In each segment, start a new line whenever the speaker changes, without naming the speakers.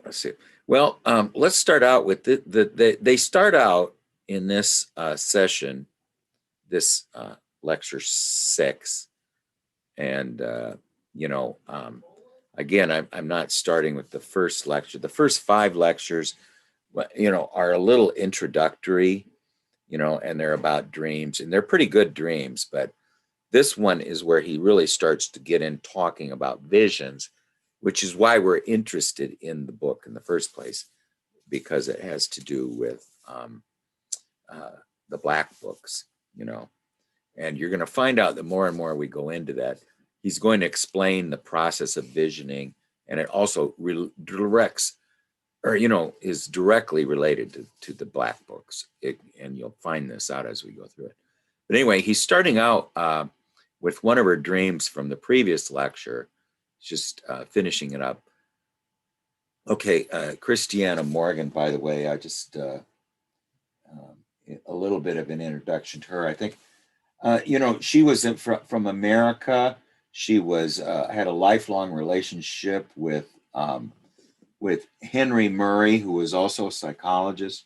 Let's see. Well, let's start out with they start out in this session, this lecture 6, and you know, again, I'm not starting with the first lecture. The first 5 lectures, are a little introductory, and they're about dreams, and they're pretty good dreams. But this one is where he really starts to get in talking about visions, which is why we're interested in the book in the first place, because it has to do with the black books, And you're going to find out that more and more we go into that, he's going to explain the process of visioning, and it also directs, or is directly related to the black books. And you'll find this out as we go through it. But anyway, he's starting out with one of her dreams from the previous lecture, just finishing it up. Okay, Christiana Morgan, by the way, I just a little bit of an introduction to her. I think, she was from America. She was had a lifelong relationship with Henry Murray, who was also a psychologist.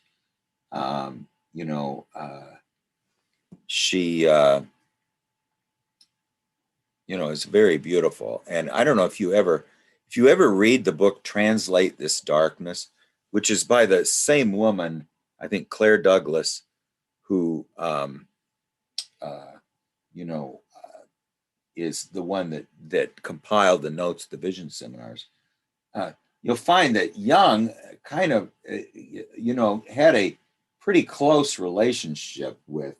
She is very beautiful. And I don't know if you ever read the book Translate This Darkness, which is by the same woman, I think Claire Douglas, who is the one that compiled the notes, the vision seminars. You'll find that Jung kind of, had a pretty close relationship with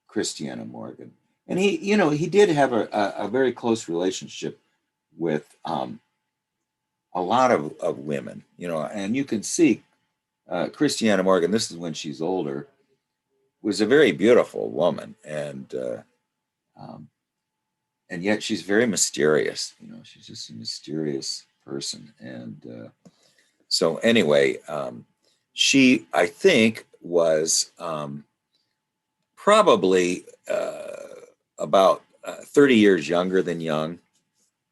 Christiana Morgan. And he did have a very close relationship with a lot of women, and you can see Christiana Morgan, this is when she's older, was a very beautiful woman, and yet she's very mysterious. She's just a mysterious person. And so anyway, she, I think, was probably about 30 years younger than Jung,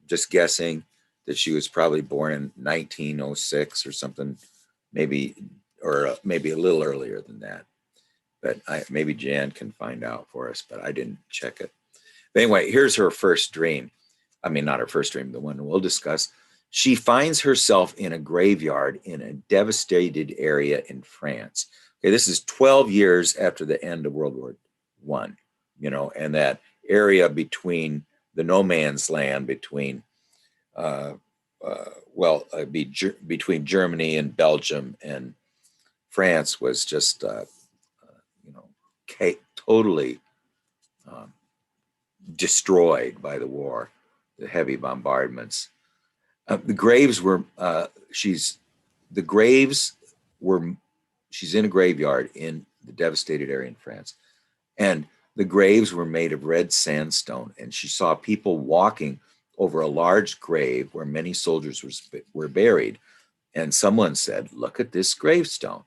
just guessing that she was probably born in 1906 or something, maybe a little earlier than that. But maybe Jan can find out for us, but I didn't check it. But anyway, here's her first dream. I mean, not her first dream, the one we'll discuss. She finds herself in a graveyard in a devastated area in France. Okay, this is 12 years after the end of World War I, and that area between the no man's land between, between Germany and Belgium and France was just, totally destroyed by the war, the heavy bombardments. She's in a graveyard in the devastated area in France. And the graves were made of red sandstone. And she saw people walking over a large grave where many soldiers were buried. And someone said, "Look at this gravestone."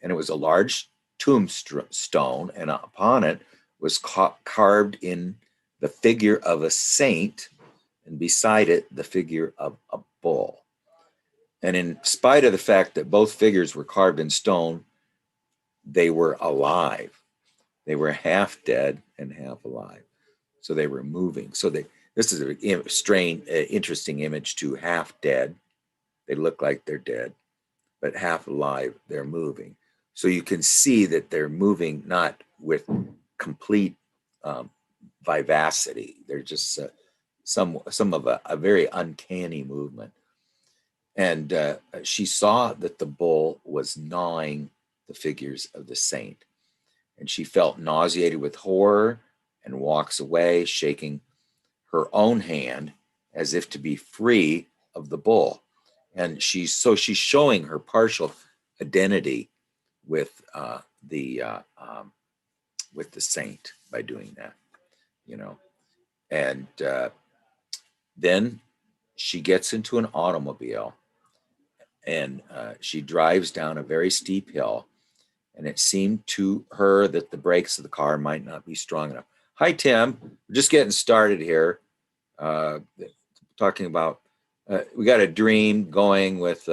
And it was a large tombstone, and upon it was carved in the figure of a saint, and beside it, the figure of a bull. And in spite of the fact that both figures were carved in stone, they were alive. They were half dead and half alive. So they were moving. So this is a strange, interesting image too. Half dead, they look like they're dead, but half alive, they're moving. So you can see that they're moving not with complete vivacity. They're just some of a very uncanny movement. And she saw that the bull was gnawing the figures of the saint. And she felt nauseated with horror and walks away, shaking her own hand as if to be free of the bull. And she's showing her partial identity with the saint by doing that, And then she gets into an automobile, and she drives down a very steep hill, and it seemed to her that the brakes of the car might not be strong enough. Hi, Tim. We're just getting started here, talking about we got a dream going with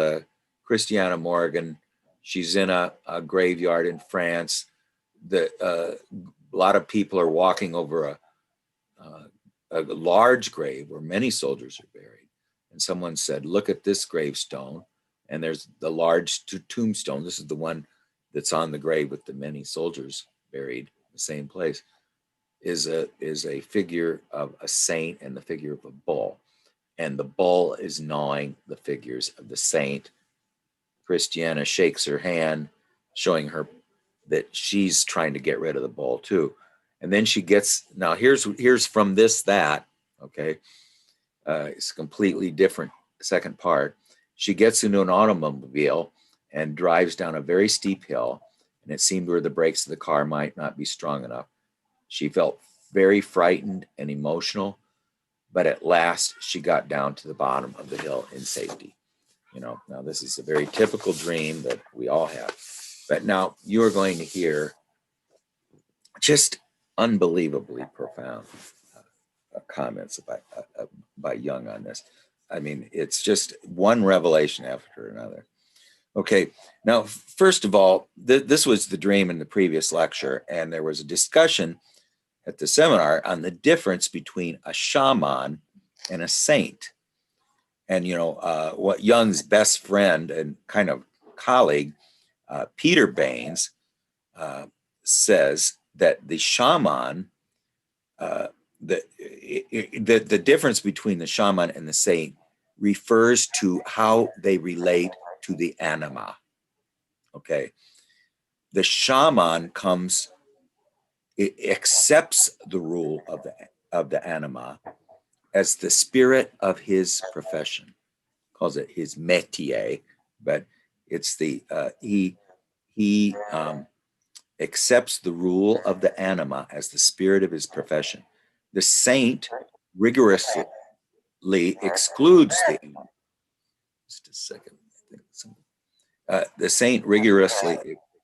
Christiana Morgan. She's in a graveyard in France. A lot of people are walking over a large grave where many soldiers are buried. And someone said, look at this gravestone. And there's the large tombstone. This is the one that's on the grave with the many soldiers buried in the same place, is a figure of a saint and the figure of a bull. And the bull is gnawing the figures of the saint. Christiana shakes her hand, showing her that she's trying to get rid of the bull too. And then she gets, now here's from this, that, okay. It's a completely different second part. She gets into an automobile and drives down a very steep hill, and it seemed to her the brakes of the car might not be strong enough. She felt very frightened and emotional, but at last she got down to the bottom of the hill in safety. Now this is a very typical dream that we all have. But now you are going to hear just unbelievably profound comments by Jung on this. I mean, it's just one revelation after another. Okay, now, first of all, this was the dream in the previous lecture, and there was a discussion at the seminar on the difference between a shaman and a saint. And, what Jung's best friend and kind of colleague, Peter Baines, says that the shaman, the difference between the shaman and the saint refers to how they relate to the anima. Okay. The shaman it accepts the rule of the anima as the spirit of his profession, calls it his métier, but it's he accepts the rule of the anima as the spirit of his profession. The saint rigorously excludes the anima. Just a second. The saint rigorously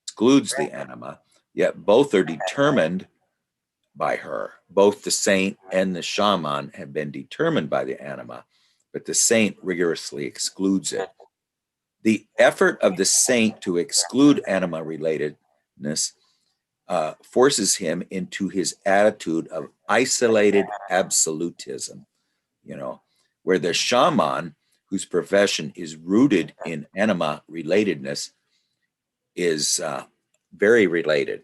excludes the anima, yet both are determined by her. Both the saint and the shaman have been determined by the anima, but the saint rigorously excludes it. The effort of the saint to exclude anima relatedness forces him into his attitude of isolated absolutism, where the shaman, whose profession is rooted in anima relatedness, is very related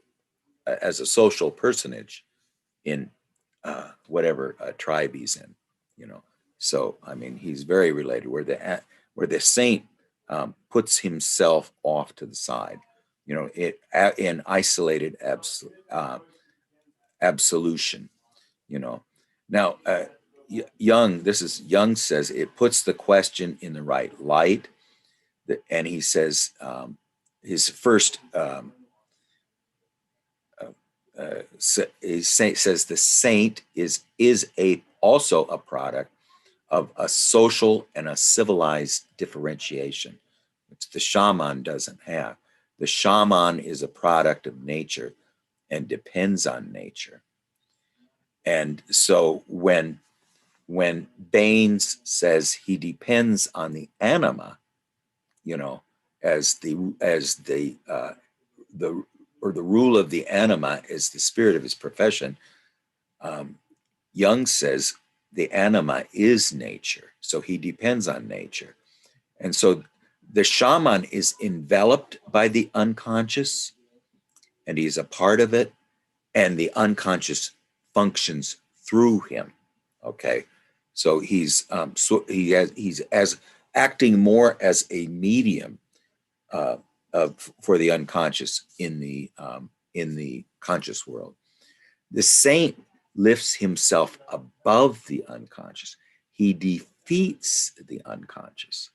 as a social personage in whatever tribe he's in, So, I mean, he's very related, where the saint puts himself off to the side, in isolated absolution, Now, Jung says it puts the question in the right light, and he says his first he says the saint is also a product of a social and a civilized differentiation, which the shaman doesn't have. The shaman is a product of nature and depends on nature. And so when Baines says he depends on the anima, as the rule of the anima is the spirit of his profession, Jung says the anima is nature, so he depends on nature. And so the shaman is enveloped by the unconscious, and he's a part of it, and the unconscious functions through him. Okay, so he's as acting more as a medium for the unconscious in the conscious world. The saint lifts himself above the unconscious. He defeats the unconscious,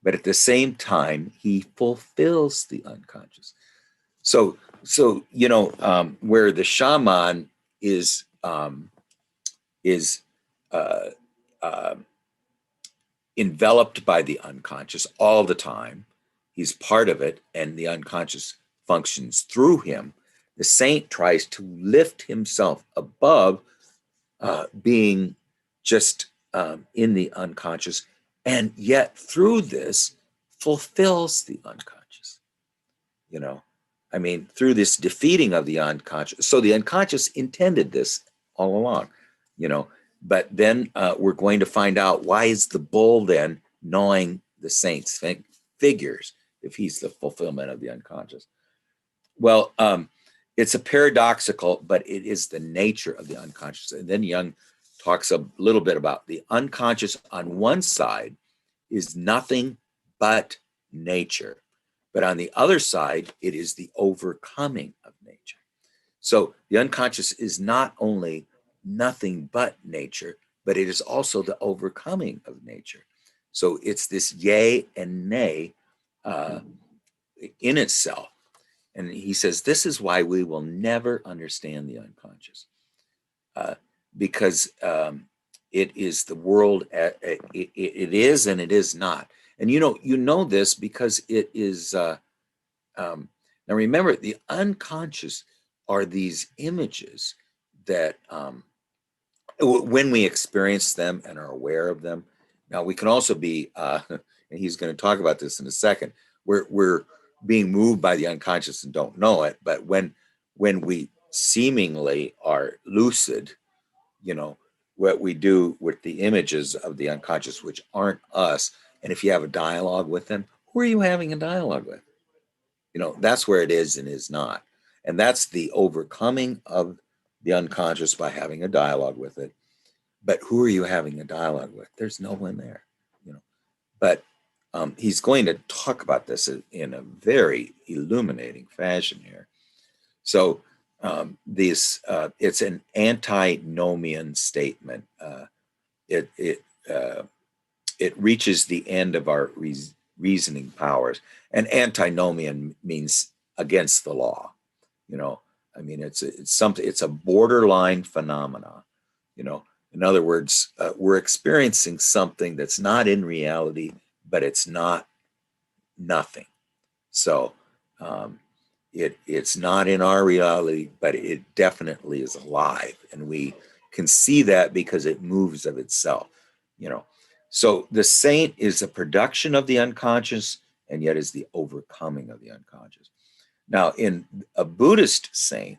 but at the same time, he fulfills the unconscious. So where the shaman is enveloped by the unconscious all the time, he's part of it, and the unconscious functions through him. The saint tries to lift himself above being just in the unconscious and yet through this fulfills the unconscious. You know, I mean, through this defeating of the unconscious. So the unconscious intended this all along, you know, but then we're going to find out, why is the bull then gnawing the saints' figures if he's the fulfillment of the unconscious? Well, it's a paradoxical, but it is the nature of the unconscious. And then Jung talks a little bit about the unconscious on one side is nothing but nature. But on the other side, it is the overcoming of nature. So the unconscious is not only nothing but nature, but it is also the overcoming of nature. So it's this yay and nay in itself. And he says, this is why we will never understand the unconscious, because it is the world, it is and it is not. And you know this because it is, now remember, the unconscious are these images that when we experience them and are aware of them. Now we can also be, and he's going to talk about this in a second, we're being moved by the unconscious and don't know it. But when we seemingly are lucid, you know, what we do with the images of the unconscious, which aren't us. And if you have a dialogue with them, who are you having a dialogue with? You know, that's where it is and is not. And that's the overcoming of the unconscious by having a dialogue with it. But who are you having a dialogue with? There's no one there, you know. But he's going to talk about this in a very illuminating fashion here. So it's an antinomian statement. It reaches the end of our reasoning powers. And antinomian means against the law. You know, I mean, it's something. It's a borderline phenomena. You know, in other words, we're experiencing something that's not in reality, but it's not nothing. So it's not in our reality, but it definitely is alive, and we can see that because it moves of itself. You know, so the saint is a production of the unconscious, and yet is the overcoming of the unconscious. Now, in a Buddhist saint,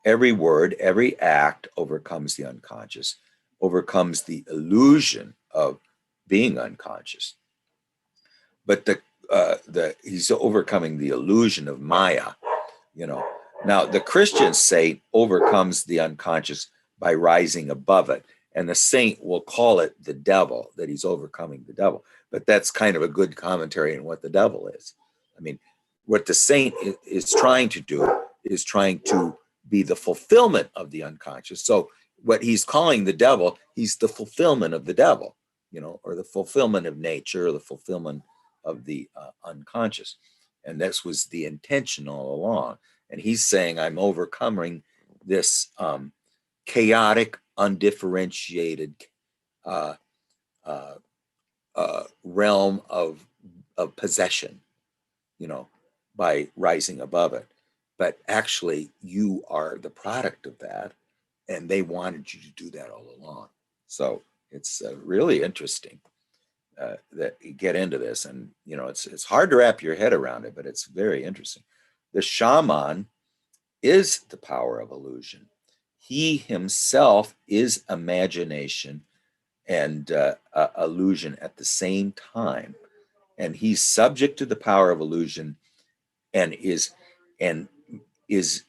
every word, every act overcomes the unconscious, overcomes the illusion of being unconscious. But he's overcoming the illusion of Maya, you know. Now, the Christian saint overcomes the unconscious by rising above it. And the saint will call it the devil, that he's overcoming the devil. But that's kind of a good commentary on what the devil is. I mean, what the saint is trying to do is trying to be the fulfillment of the unconscious. So what he's calling the devil, he's the fulfillment of the devil, you know, or the fulfillment of nature, or the fulfillment of the unconscious. And this was the intention all along. And he's saying, I'm overcoming this chaotic, undifferentiated realm of possession, you know, by rising above it. But actually, you are the product of that, and they wanted you to do that all along. So it's really interesting that you get into this, and you know, it's hard to wrap your head around it, but it's very interesting. The shaman is the power of illusion. He himself is imagination and illusion at the same time, and he's subject to the power of illusion, and is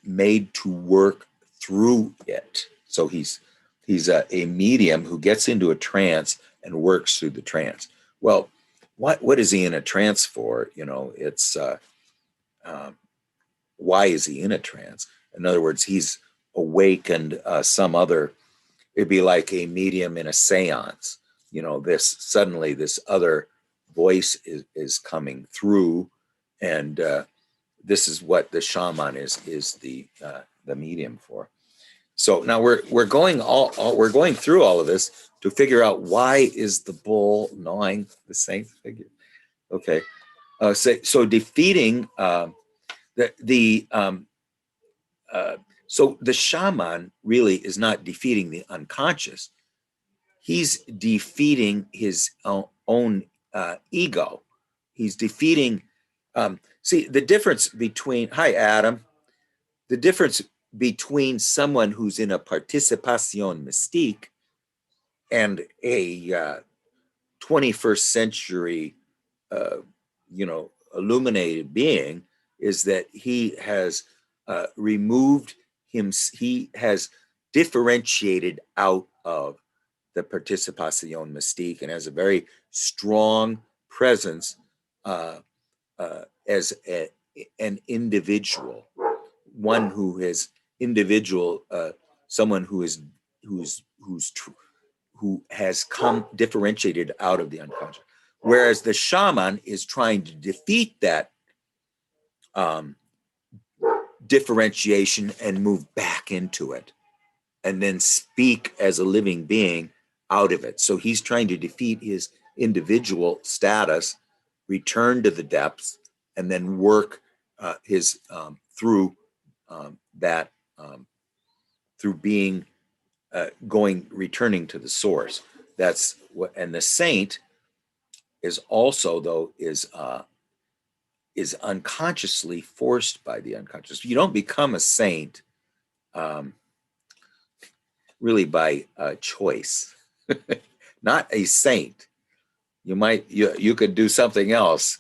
made to work through it. So he's a medium who gets into a trance and works through the trance. Well, what is he in a trance for? You know, it's why is he in a trance? In other words, he's awakened some other. It'd be like a medium in a seance. You know, suddenly this other voice is coming through, and this is what the shaman is the medium for. So now we're going through all of this to figure out, why is the bull gnawing the saint figure? Okay, so defeating so the shaman really is not defeating the unconscious. He's defeating his own ego. He's defeating. See, the difference between, hi, Adam, the difference between someone who's in a participation mystique and a 21st century, illuminated being is that he has removed him, he has differentiated out of the participation mystique and has a very strong presence as an individual, one who is individual, someone who has come differentiated out of the unconscious. Whereas the shaman is trying to defeat that differentiation and move back into it, and then speak as a living being out of it. So he's trying to defeat his individual status, return to the depths, and then work his through that through being returning to the source. That's what. And the saint is also, though, is unconsciously forced by the unconscious. You don't become a saint really by choice. Not a saint. You could do something else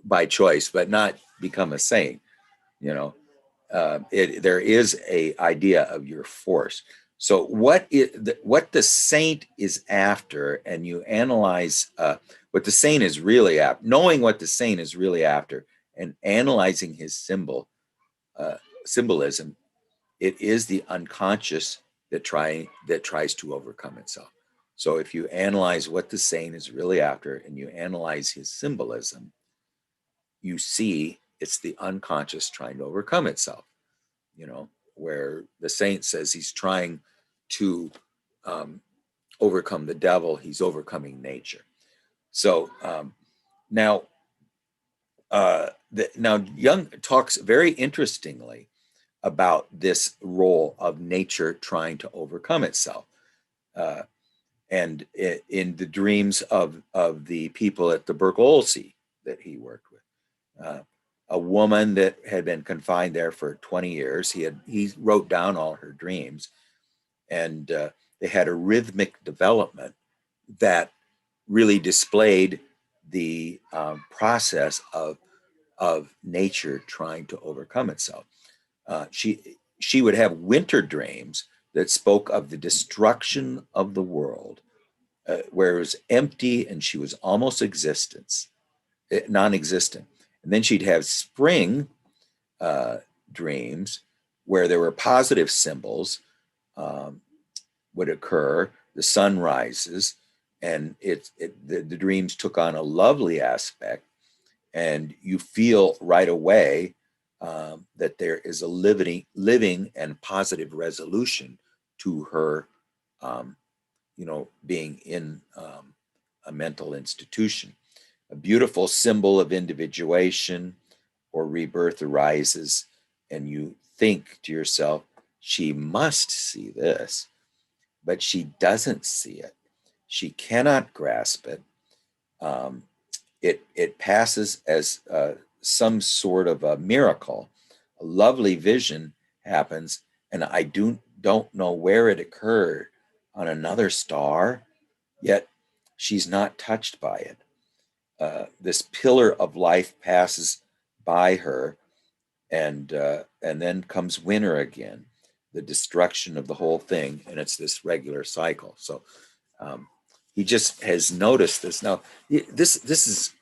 by choice, but not become a saint. There is a idea of your force. So what the saint is after, and you analyze what the saint is really after, knowing what the saint is really after, and analyzing his symbolism, it is the unconscious that tries to overcome itself. So if you analyze what the saint is really after, and you analyze his symbolism, you see it's the unconscious trying to overcome itself. Where the saint says he's trying to overcome the devil, he's overcoming nature. So now Jung talks very interestingly about this role of nature trying to overcome itself. And in the dreams of the people at the Bergolsi that he worked with, a woman that had been confined there for 20 years, he wrote down all her dreams, and they had a rhythmic development that really displayed the process of nature trying to overcome itself. She would have winter dreams that spoke of the destruction of the world, where it was empty and she was almost non-existent. And then she'd have spring dreams where there were positive symbols would occur. The sun rises, and the dreams took on a lovely aspect, and you feel right away that there is a living and positive resolution to her, being in a mental institution. A beautiful symbol of individuation or rebirth arises, and you think to yourself, she must see this, but she doesn't see it. She cannot grasp it. It passes as some sort of a miracle. A lovely vision happens, and I don't know where it occurred, on another star, yet she's not touched by it. This pillar of life passes by her, and then comes winter again, the destruction of the whole thing, and it's this regular cycle. So he just has noticed this. Now, this is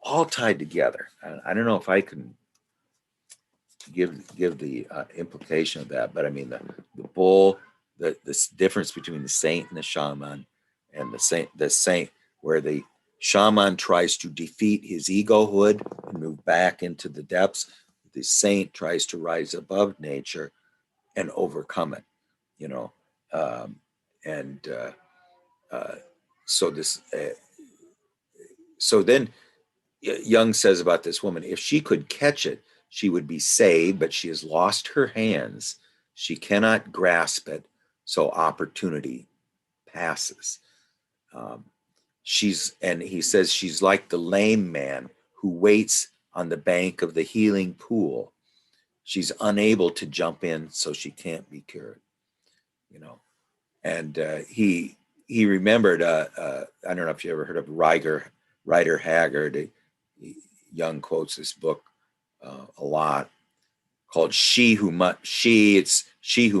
all tied together. I don't know if I can give the implication of that, but I mean the bull, this difference between the saint and the shaman, and the saint where the shaman tries to defeat his egohood and move back into the depths. The saint tries to rise above nature and overcome it. So then Jung says about this woman, if she could catch it, she would be saved, but she has lost her hands. She cannot grasp it, so opportunity passes. and he says she's like the lame man who waits on the bank of the healing pool. She's unable to jump in, so she can't be cured. You know, and he remembered. I don't know if you ever heard of Rider Haggard. Young quotes this book a lot, called It's she who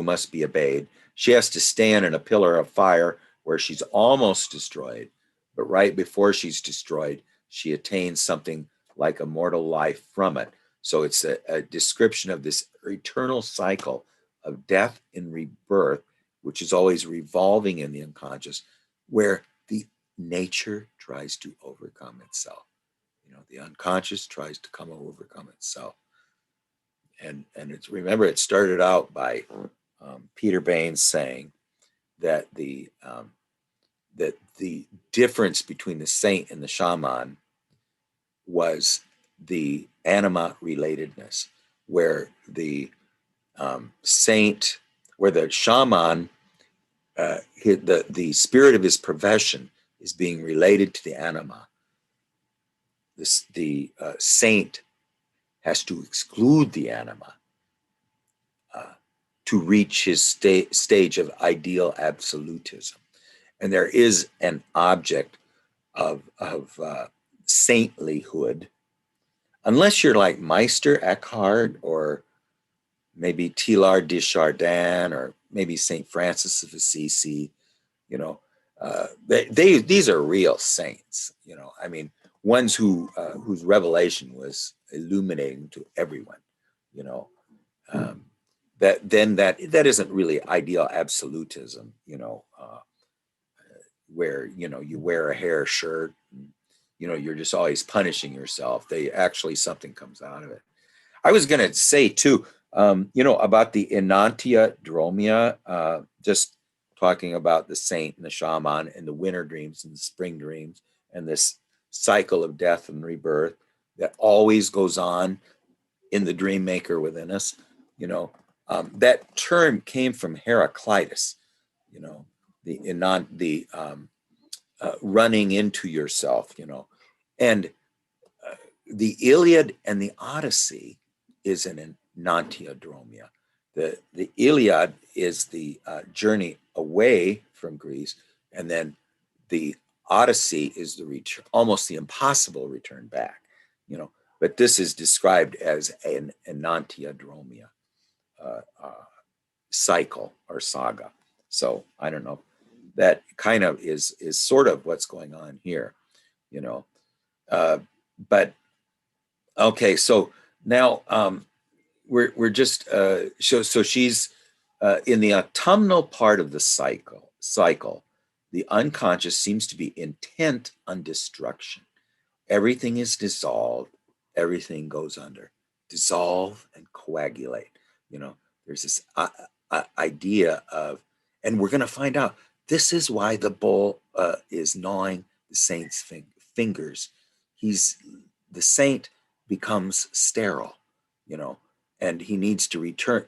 must be obeyed. She has to stand in a pillar of fire where she's almost destroyed, but right before she's destroyed, she attains something like immortal life from it. So it's a description of this eternal cycle of death and rebirth, which is always revolving in the unconscious, where the nature tries to overcome itself. You know, the unconscious tries to overcome itself. And remember, it started out by Peter Baines saying that that the difference between the saint and the shaman was the anima relatedness, where the saint, where the shaman, the spirit of his profession is being related to the anima. The saint has to exclude the anima to reach his stage of ideal absolutism. And there is an object of saintlyhood, unless you're like Meister Eckhart or maybe Teilhard de Chardin or maybe St. Francis of Assisi. You know, these are real saints. You know, I mean, ones whose revelation was illuminating to everyone. You know, that isn't really ideal absolutism. You know, where you wear a hair shirt. And, you're just always punishing yourself. Something comes out of it. I was going to say too, about the Enantia Dromia, just talking about the saint and the shaman and the winter dreams and the spring dreams and this cycle of death and rebirth that always goes on in the dream maker within us. That term came from Heraclitus, the running into yourself, and the Iliad and the Odyssey is an enantiodromia. The Iliad is the journey away from Greece, and then the Odyssey is almost the impossible return back. But this is described as an enantiodromia cycle or saga. So I don't know. That kind of is sort of what's going on here, but okay. So now we're just so she's in the autumnal part of the cycle. The unconscious seems to be intent on destruction. Everything is dissolved. Everything goes under. Dissolve and coagulate. There's this idea of, and we're going to find out, this is why the bull is gnawing the saint's fingers. The saint becomes sterile, and he needs to return.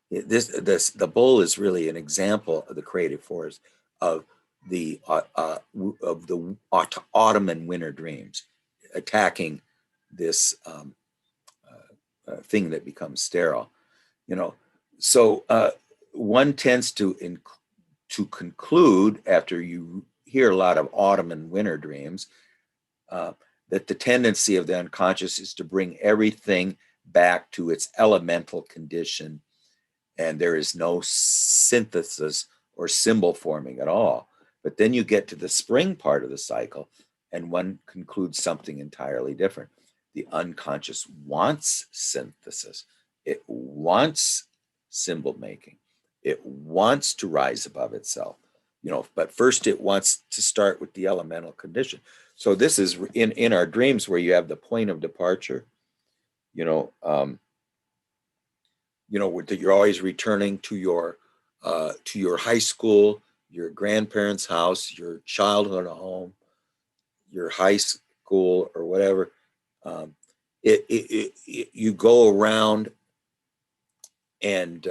The bull is really an example of the creative force of the autumn and winter dreams, attacking this thing that becomes sterile. So one tends to conclude, after you hear a lot of autumn and winter dreams, that the tendency of the unconscious is to bring everything back to its elemental condition, and there is no synthesis or symbol forming at all. But then you get to the spring part of the cycle, and one concludes something entirely different. The unconscious wants synthesis. It wants symbol making. It wants to rise above itself, but first it wants to start with the elemental condition. So this is in our dreams where you have the point of departure, that you're always returning to your high school, your grandparents' house, your childhood home, your high school or whatever. You go around, and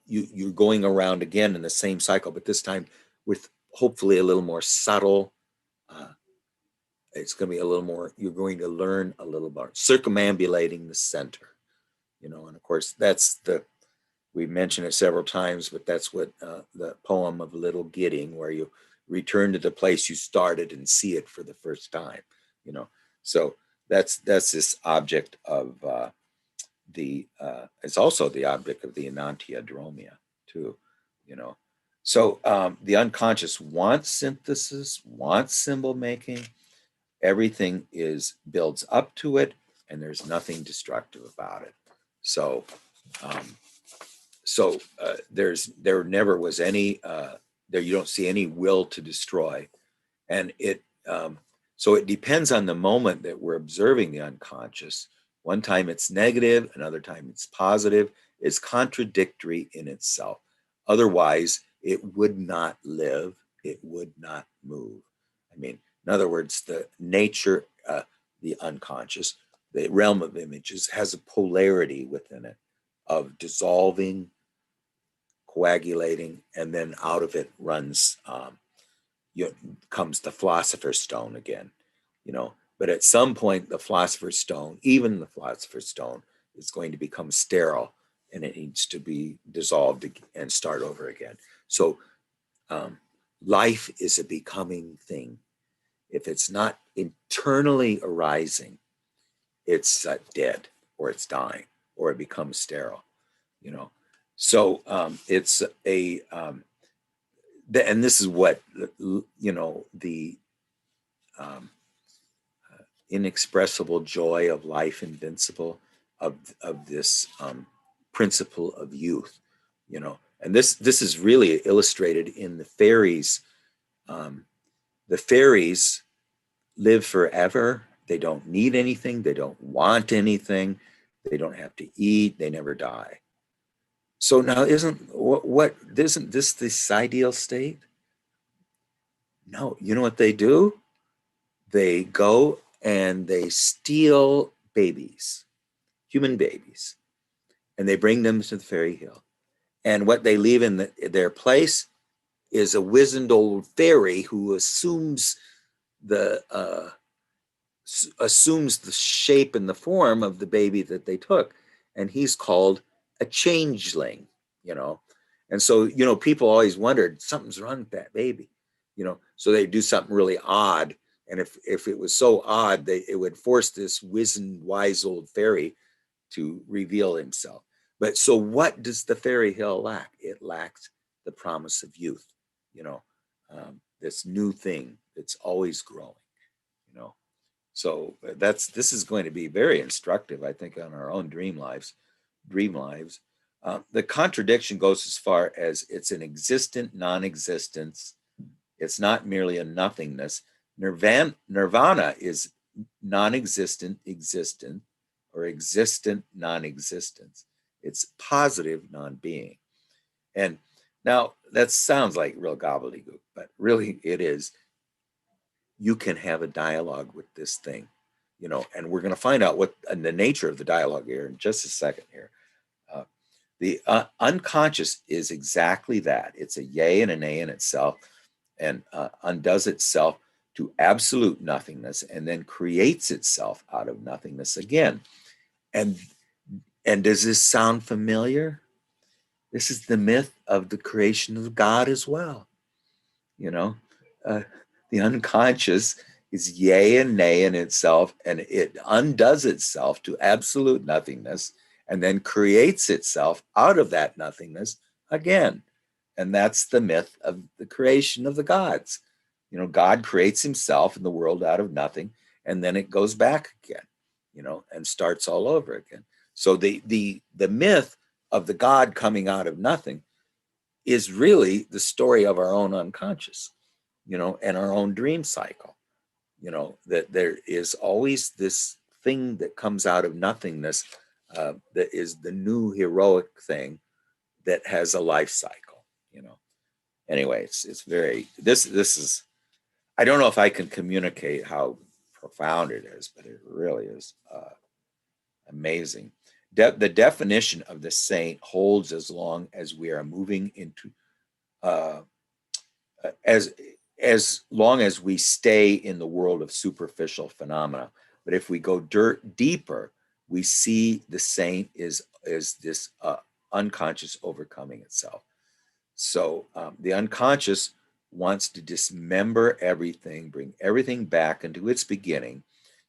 you're going around again in the same cycle, but this time with hopefully a little more subtle It's going to be a little more, you're going to learn a little more, circumambulating the center, you know, and of course that's the, we mentioned it several times, but that's what the poem of Little Gidding, where you return to the place you started and see it for the first time, you know. So that's this object of it's also the object of the enantiodromia too, you know. So the unconscious wants synthesis, wants symbol making. Everything is builds up to it, and there's nothing destructive about it. So there never was any there, you don't see any will to destroy, and it so it depends on the moment that we're observing the unconscious. One time it's negative, another time it's positive. It's contradictory in itself. Otherwise, it would not live. It would not move. I mean, in other words, the nature, the unconscious, the realm of images has a polarity within it of dissolving, coagulating, and then out of it runs, comes the philosopher's stone again, you know. But at some point, the philosopher's stone, even the philosopher's stone, is going to become sterile, and it needs to be dissolved and start over again. So life is a becoming thing. If it's not internally arising, it's dead, or it's dying, or it becomes sterile, you know. So it's a, and this is what, you know, the inexpressible joy of life invincible, of this principle of youth, you know. And this is really illustrated in the fairies. The fairies live forever. They don't need anything. They don't want anything. They don't have to eat. They never die. So now isn't this ideal state? No, you know what they do? They go and they steal babies, human babies, and they bring them to the fairy hill. And what they leave in their place is a wizened old fairy who assumes the shape and the form of the baby that they took, and he's called a changeling, you know. And so, you know, people always wondered, something's wrong with that baby, you know. So they do something really odd, and if it was so odd, it would force this wizened, wise old fairy to reveal himself. But so what does the fairy hill lack? It lacks the promise of youth, you know, this new thing that's always growing, you know. So this is going to be very instructive, I think, on our own dream lives. The contradiction goes as far as it's an existent non-existence. It's not merely a nothingness. Nirvana is non-existent existent, or existent non-existence. It's positive non-being. And now that sounds like real gobbledygook, but really it is. You can have a dialogue with this thing, you know, and we're going to find out what the nature of the dialogue here in just a second here. The unconscious is exactly that. It's a yay and a nay in itself, and undoes itself to absolute nothingness, and then creates itself out of nothingness again. And does this sound familiar? This is the myth of the creation of God as well. You know, the unconscious is yay and nay in itself, and it undoes itself to absolute nothingness, and then creates itself out of that nothingness again. And that's the myth of the creation of the gods. You know, God creates himself in the world out of nothing, and then it goes back again, you know, and starts all over again. So the myth of the God coming out of nothing is really the story of our own unconscious, you know, and our own dream cycle, you know, that there is always this thing that comes out of nothingness, that is the new heroic thing that has a life cycle, you know. Anyway, it's very, this is, I don't know if I can communicate how profound it is, but it really is amazing. The definition of the saint holds as long as we are moving into, as as long as we stay in the world of superficial phenomena. But if we go deeper, we see the saint is this unconscious overcoming itself. So the unconscious wants to dismember everything, bring everything back into its beginning,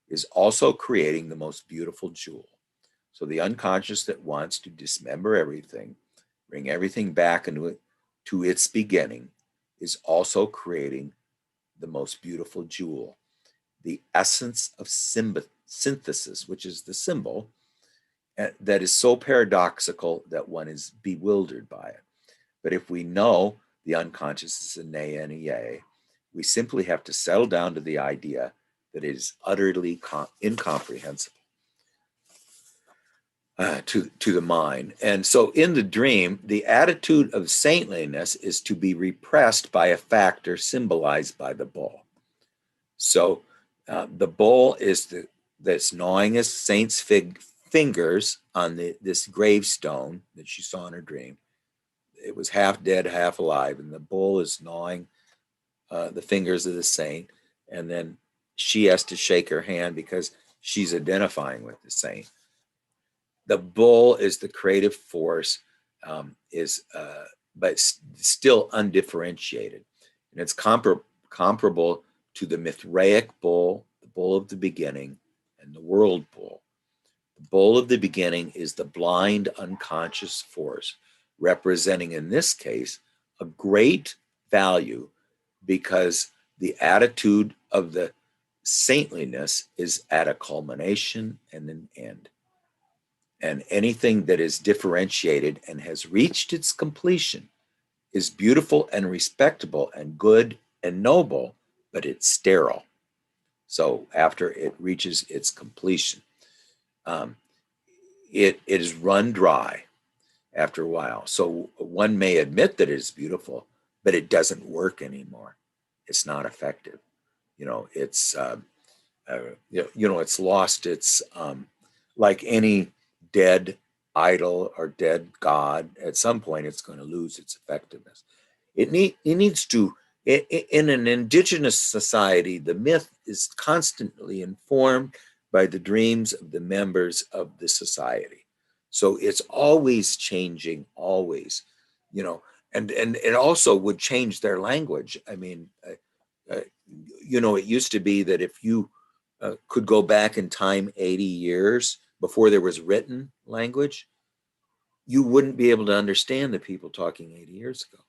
is also creating the most beautiful jewel. So the unconscious that wants to dismember everything, bring everything back into it to its beginning, is also creating the most beautiful jewel. The essence of synthesis, which is the symbol, that is so paradoxical that one is bewildered by it. But if we know the unconscious is a nay and a yay, we simply have to settle down to the idea that it is utterly incomprehensible to the mind. And so in the dream, the attitude of saintliness is to be repressed by a factor symbolized by the bull. So the bull is that's gnawing his saint's fingers on this gravestone that she saw in her dream. It was half dead, half alive, and the bull is gnawing the fingers of the saint, and then she has to shake her hand because she's identifying with the saint. The bull is the creative force, but still undifferentiated, and it's comparable to the Mithraic bull, the bull of the beginning, and the world bull. The bull of the beginning is the blind, unconscious force, representing, in this case, a great value because the attitude of the saintliness is at a culmination and an end. And anything that is differentiated and has reached its completion is beautiful and respectable and good and noble, but it's sterile. So after it reaches its completion, it is run dry after a while. So one may admit that it is beautiful, but it doesn't work anymore. It's not effective. It's it's lost its like any dead idol or dead god. At some point, it's going to lose its effectiveness. It needs to. In an indigenous society, the myth is constantly informed by the dreams of the members of the society. So it's always changing, always, and it also would change their language. I mean, it used to be that if you could go back in time 80 years before there was written language, you wouldn't be able to understand the people talking 80 years ago.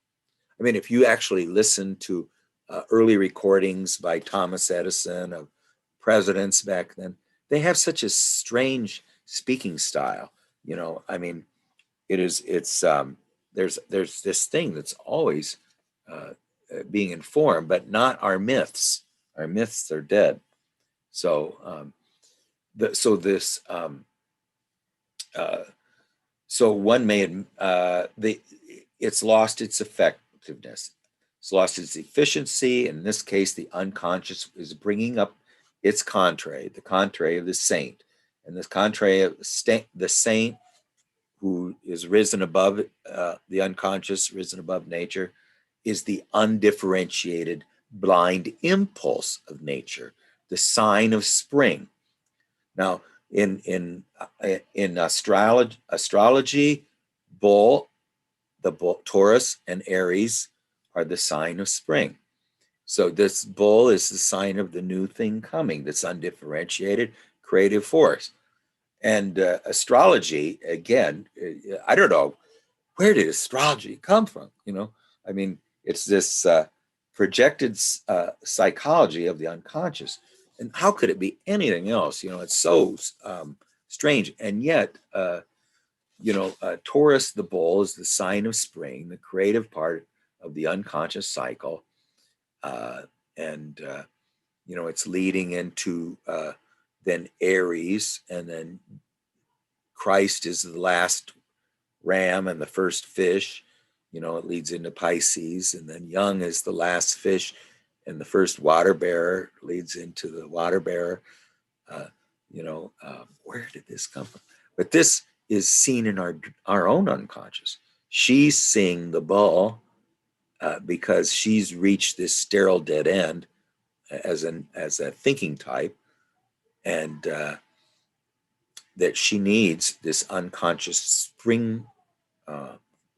I mean, if you actually listen to early recordings by Thomas Edison of presidents back then, they have such a strange speaking style. I mean, it's there's this thing that's always being informed, but not our myths. Our myths are dead. So so one may it's lost its effectiveness. It's lost its efficiency. In this case, the unconscious is bringing up its contrary, the contrary of the saint. And this contrary of the saint who is risen above the unconscious, risen above nature, is the undifferentiated blind impulse of nature, the sign of spring. Now, in astrology, bull, Taurus and Aries are the sign of spring. So this bull is the sign of the new thing coming, this undifferentiated creative force. And astrology, again, I don't know, where did astrology come from? I mean, it's this projected psychology of the unconscious. And how could it be anything else? It's so strange. And yet, Taurus, the bull, is the sign of spring, the creative part of the unconscious cycle. And it's leading into then Aries, and then Christ is the last ram and the first fish. It leads into Pisces, and then Young is the last fish, and the first water bearer leads into the water bearer. Where did this come from? But this is seen in our own unconscious. She's seeing the bull because she's reached this sterile dead end as a thinking type, and that she needs this unconscious spring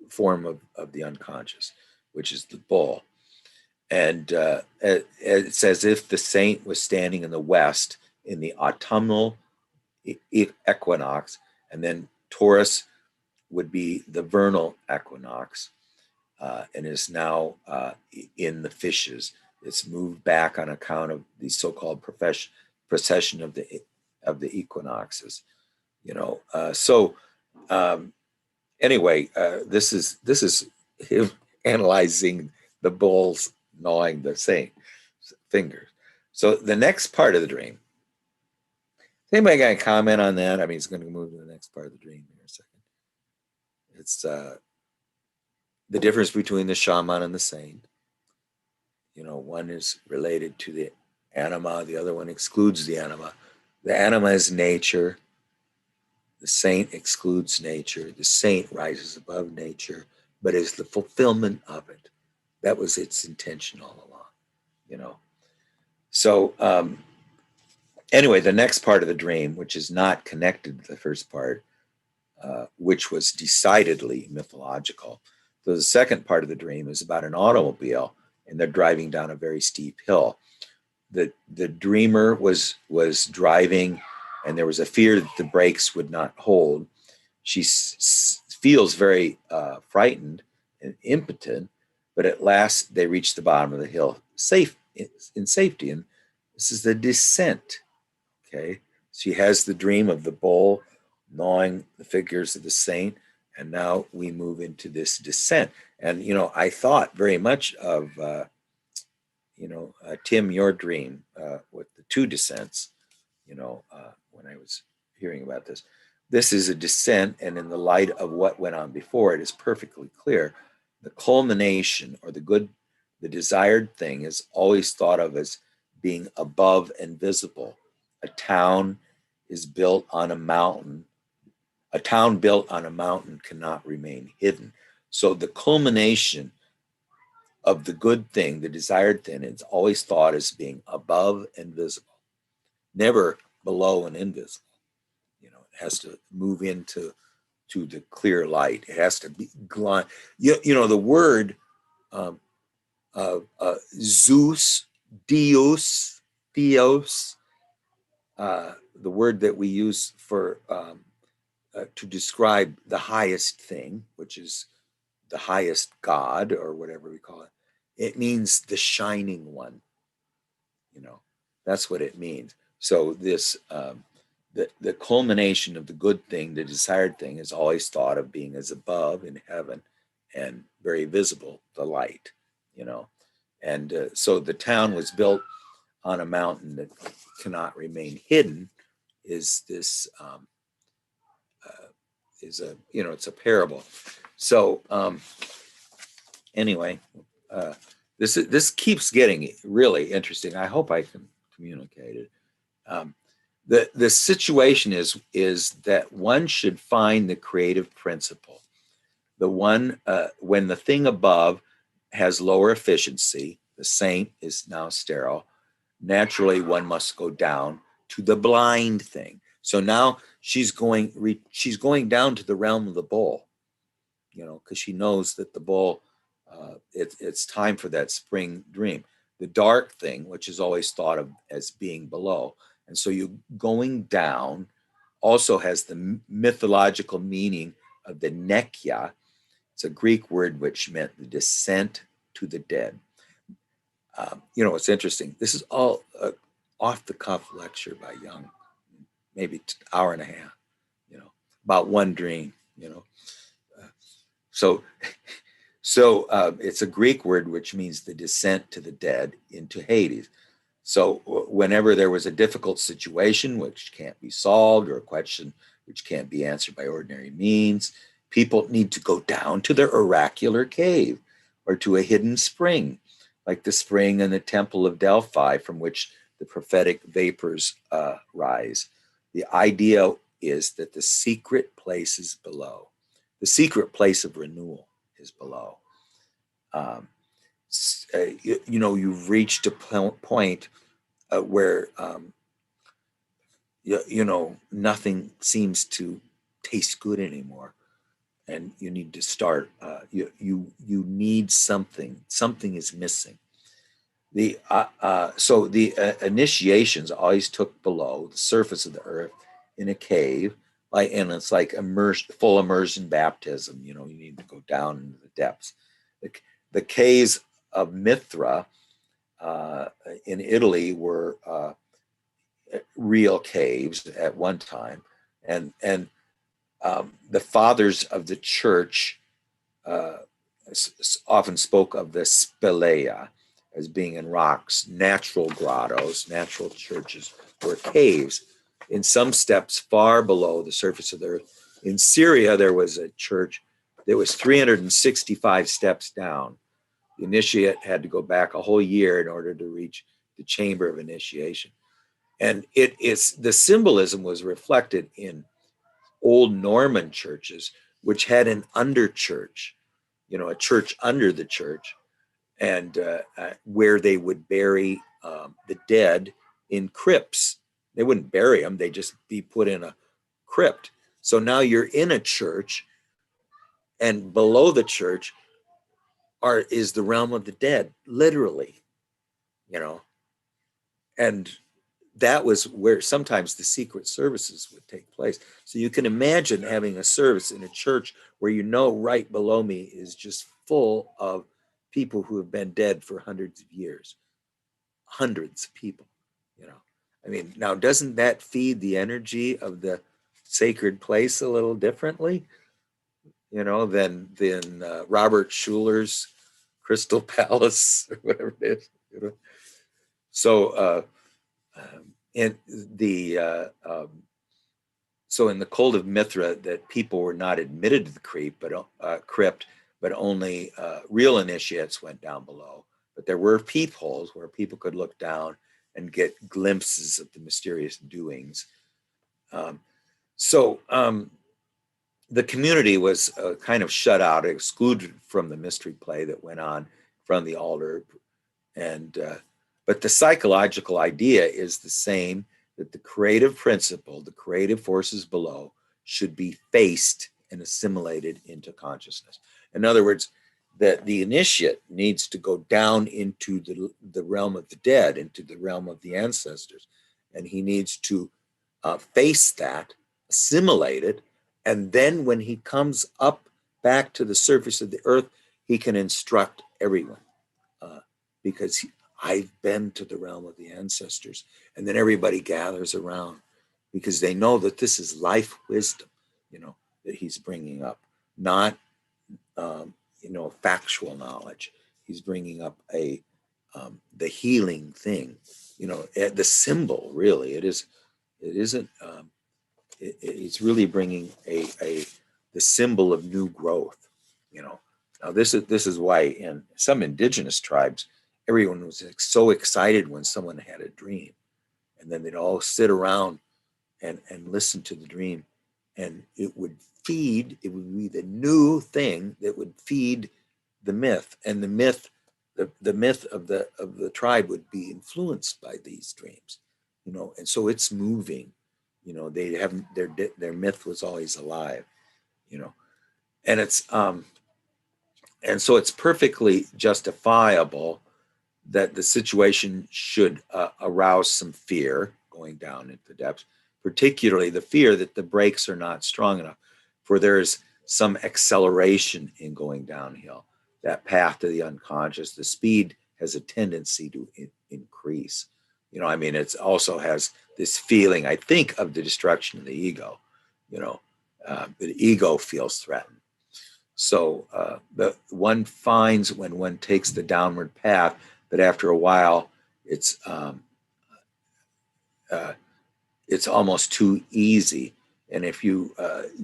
form of the unconscious, which is the bull. And it's as if the saint was standing in the west in the autumnal equinox, and then Taurus would be the vernal equinox, and is now in the fishes. It's moved back on account of the so-called precession of the equinoxes. Anyway, this is him analyzing the bulls gnawing the saint's fingers. So the next part of the dream. Anybody got a comment on that? I mean, it's going to move to the next part of the dream here in a second. It's the difference between the shaman and the saint. One is related to the anima, the other one excludes the anima. The anima is nature. The saint excludes nature. The saint rises above nature, but is the fulfillment of it. That was its intention all along, So anyway, the next part of the dream, which is not connected to the first part, which was decidedly mythological. So the second part of the dream is about an automobile, and they're driving down a very steep hill. The dreamer was driving, and there was a fear that the brakes would not hold. She feels very frightened and impotent, but at last they reach the bottom of the hill in safety. And this is the descent. Okay, she has the dream of the bull gnawing the figures of the saint, and now we move into this descent. And I thought very much of Tim, your dream with the two descents. When I was hearing about this, this is a descent, and in the light of what went on before, it is perfectly clear. The culmination, or the desired thing, is always thought of as being above and visible. A town is built on a mountain. A town built on a mountain cannot remain hidden. So the culmination of the good thing, the desired thing, is always thought as being above and visible, never below and invisible. It has to move into the clear light. It has to be glide. The word Zeus, Theos, the word that we use for to describe the highest thing, which is the highest God, or whatever we call it. It means the shining one. That's what it means. So this the culmination of the good thing, the desired thing, is always thought of being as above in heaven and very visible, the light. And so the town was built on a mountain that cannot remain hidden. Is this it's a parable. So anyway, this keeps getting really interesting. I hope I can communicate it. The situation is that one should find the creative principle. The one when the thing above has lower efficiency, the saint is now sterile. Naturally, one must go down to the blind thing. So now she's going down to the realm of the bull, because she knows that the bull, it's time for that spring dream. The dark thing, which is always thought of as being below. And so you going down also has the mythological meaning of the nekia. It's a Greek word which meant the descent to the dead. It's interesting. This is all off-the-cuff lecture by Jung, maybe an hour and a half, about one dream, So it's a Greek word which means the descent to the dead into Hades. So whenever there was a difficult situation which can't be solved, or a question which can't be answered by ordinary means, people need to go down to their oracular cave or to a hidden spring, like the spring in the Temple of Delphi from which the prophetic vapors rise. The idea is that the secret place is below. The secret place of renewal is below. you've reached a point where nothing seems to taste good anymore, and you need to start. You need something. Something is missing. So the initiations always took below the surface of the earth in a cave, and it's like full immersion baptism. You need to go down into the depths. The caves of Mithra in Italy were real caves at one time, and the fathers of the church often spoke of the spelea as being in rocks. Natural grottos, natural churches were caves in some steps far below the surface of the earth. In Syria, there was a church that was 365 steps down. The initiate had to go back a whole year in order to reach the chamber of initiation. And the symbolism was reflected in old Norman churches, which had an under church, a church under the church, and where they would bury the dead in crypts. They wouldn't bury them, they'd just be put in a crypt. So now you're in a church, and below the church is the realm of the dead, literally, and that was where sometimes the secret services would take place. So you can imagine having a service in a church where right below me is just full of people who have been dead for hundreds of years, hundreds of people, I mean, now doesn't that feed the energy of the sacred place a little differently, than Robert Schuller's Crystal Palace or whatever it is, So, in the so in the cult of Mithra, that people were not admitted to the crypt, but only real initiates went down below. But there were peepholes where people could look down and get glimpses of the mysterious doings. So the community was kind of shut out, excluded from the mystery play that went on from the altar, and but the psychological idea is the same, that the creative principle, the creative forces below, should be faced and assimilated into consciousness. In other words, that the initiate needs to go down into the realm of the dead, into the realm of the ancestors, and he needs to face that, assimilate it, and then when he comes up back to the surface of the earth, he can instruct everyone, because I've been to the realm of the ancestors. And then everybody gathers around because they know that this is life wisdom, that he's bringing up, not, factual knowledge. He's bringing up the healing thing, the symbol, really. It's really bringing the symbol of new growth, Now this is why in some indigenous tribes, everyone was so excited when someone had a dream, and then they'd all sit around and listen to the dream, and it would be the new thing that would feed the myth, and the myth of the tribe would be influenced by these dreams, and so it's moving, they have their myth was always alive, and it's and so it's perfectly justifiable that the situation should arouse some fear going down into the depths, particularly the fear that the brakes are not strong enough, for there's some acceleration in going downhill. That path to the unconscious, the speed has a tendency to increase. It also has this feeling, I think, of the destruction of the ego. The ego feels threatened. So one finds when one takes the downward path that after a while it's almost too easy. And if you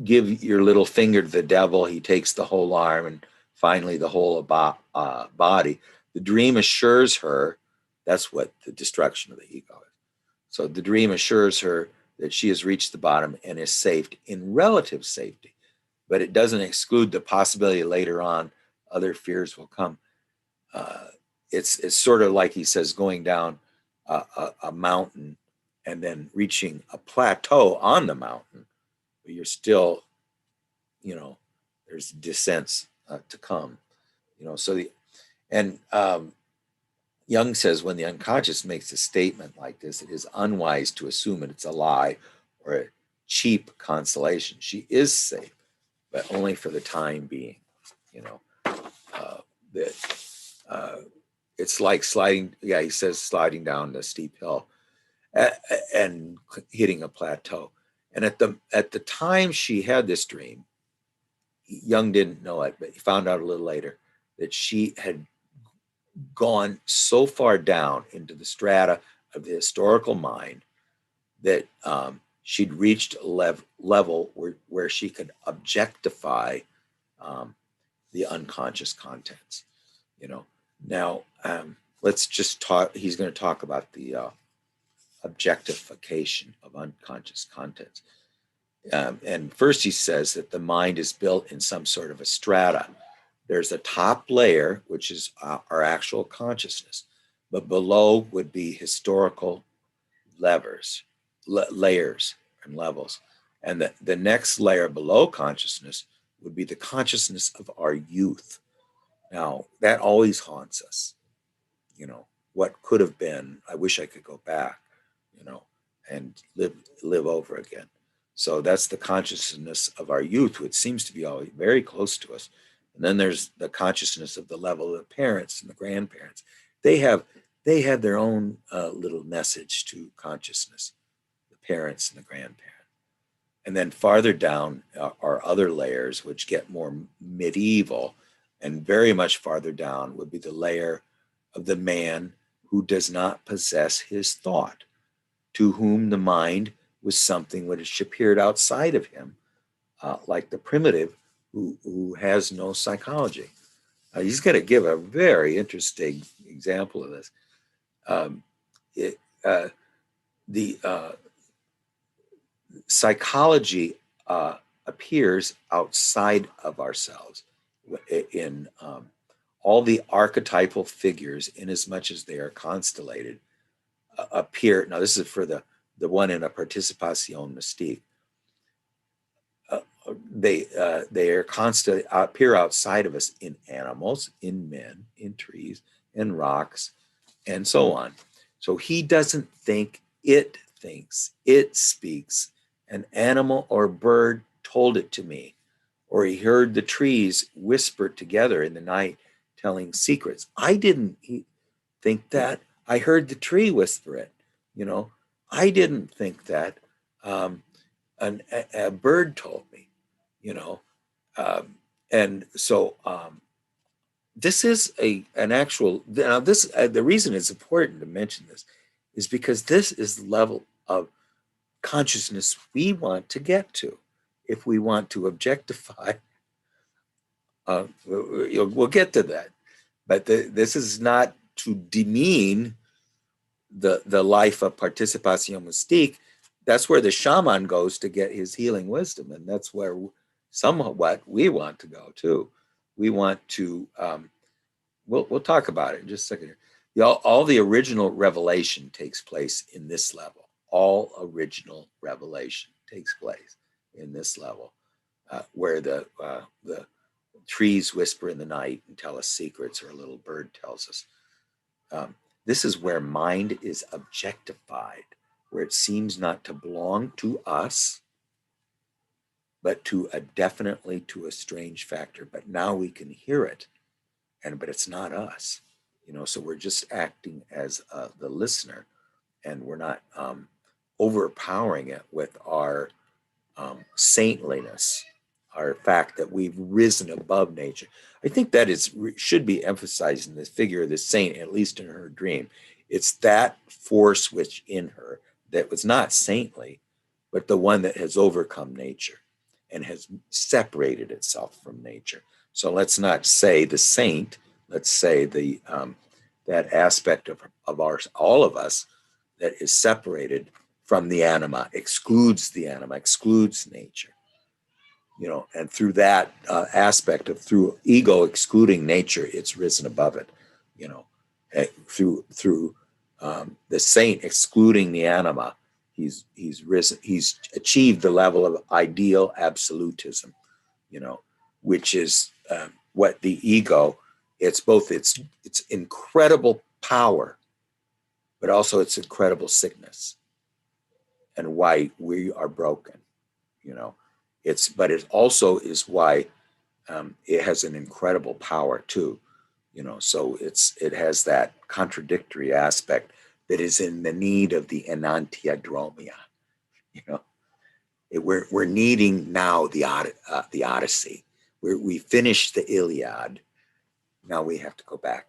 give your little finger to the devil, he takes the whole arm and finally the whole body. The dream assures her, that's what the destruction of the ego is. So the dream assures her that she has reached the bottom and is safe in relative safety. But it doesn't exclude the possibility later on other fears will come. it's sort of like he says, going down a mountain and then reaching a plateau on the mountain, but you're still, there's descents to come, so and Jung says when the unconscious makes a statement like this, it is unwise to assume it's a lie or a cheap consolation. She is safe, but only for the time being. That it's like sliding. Yeah, he says sliding down the steep hill and hitting a plateau. And at the time she had this dream, Jung didn't know it, but he found out a little later that she had gone so far down into the strata of the historical mind that she'd reached a level where she could objectify the unconscious contents. Now let's just talk. He's going to talk about the objectification of unconscious contents. And first he says that the mind is built in some sort of a strata. There's a top layer, which is our actual consciousness, but below would be historical layers and levels. And the next layer below consciousness would be the consciousness of our youth. Now, that always haunts us. What could have been, I wish I could go back, and live over again. So that's the consciousness of our youth, which seems to be always very close to us. And then there's the consciousness of the level of the parents and the grandparents. They have their own little message to consciousness, the parents and the grandparents. And then farther down are other layers which get more medieval, and very much farther down would be the layer of the man who does not possess his thought, to whom the mind was something which appeared outside of him, like the primitive who has no psychology. He's going to give a very interesting example of this. The psychology appears outside of ourselves in all the archetypal figures, in as much as they are constellated, appear. Now, this is for the one in a participation mystique. They are constantly appear outside of us in animals, in men, in trees, in rocks, and so on. So he doesn't think, it thinks, it speaks. An animal or bird told it to me, or he heard the trees whisper together in the night, telling secrets. I didn't think that. I heard the tree whisper it. I didn't think that. A bird told me. And so this is an actual. Now, this the reason it's important to mention this is because this is the level of consciousness we want to get to. If we want to objectify, we'll get to that. But this is not to demean the life of participation mystique. That's where the shaman goes to get his healing wisdom, and that's where somewhat we want to go too. We want to. We'll talk about it in just a second here. All the original revelation takes place in this level. All original revelation takes place in this level, where the trees whisper in the night and tell us secrets, or a little bird tells us. This is where mind is objectified, where it seems not to belong to us, but definitely to a strange factor. But now we can hear it, but it's not us. So we're just acting as the listener, and we're not overpowering it with our saintliness, our fact that we've risen above nature. I think that should be emphasized in the figure of the saint, at least in her dream. It's that force which in her that was not saintly, but the one that has overcome nature and has separated itself from nature. So let's not say the saint, let's say the that aspect of all of us that is separated from the anima, excludes the anima, excludes nature. And through that aspect of through ego excluding nature, it's risen above it. through the saint excluding the anima. He's risen. He's achieved the level of ideal absolutism, which is what the ego. It's both its incredible power, but also its incredible sickness, and why we are broken. But it also is why it has an incredible power too. So it has that contradictory aspect that is in the need of the enantiodromia. We're needing now the Odyssey. We finished the Iliad. Now we have to go back.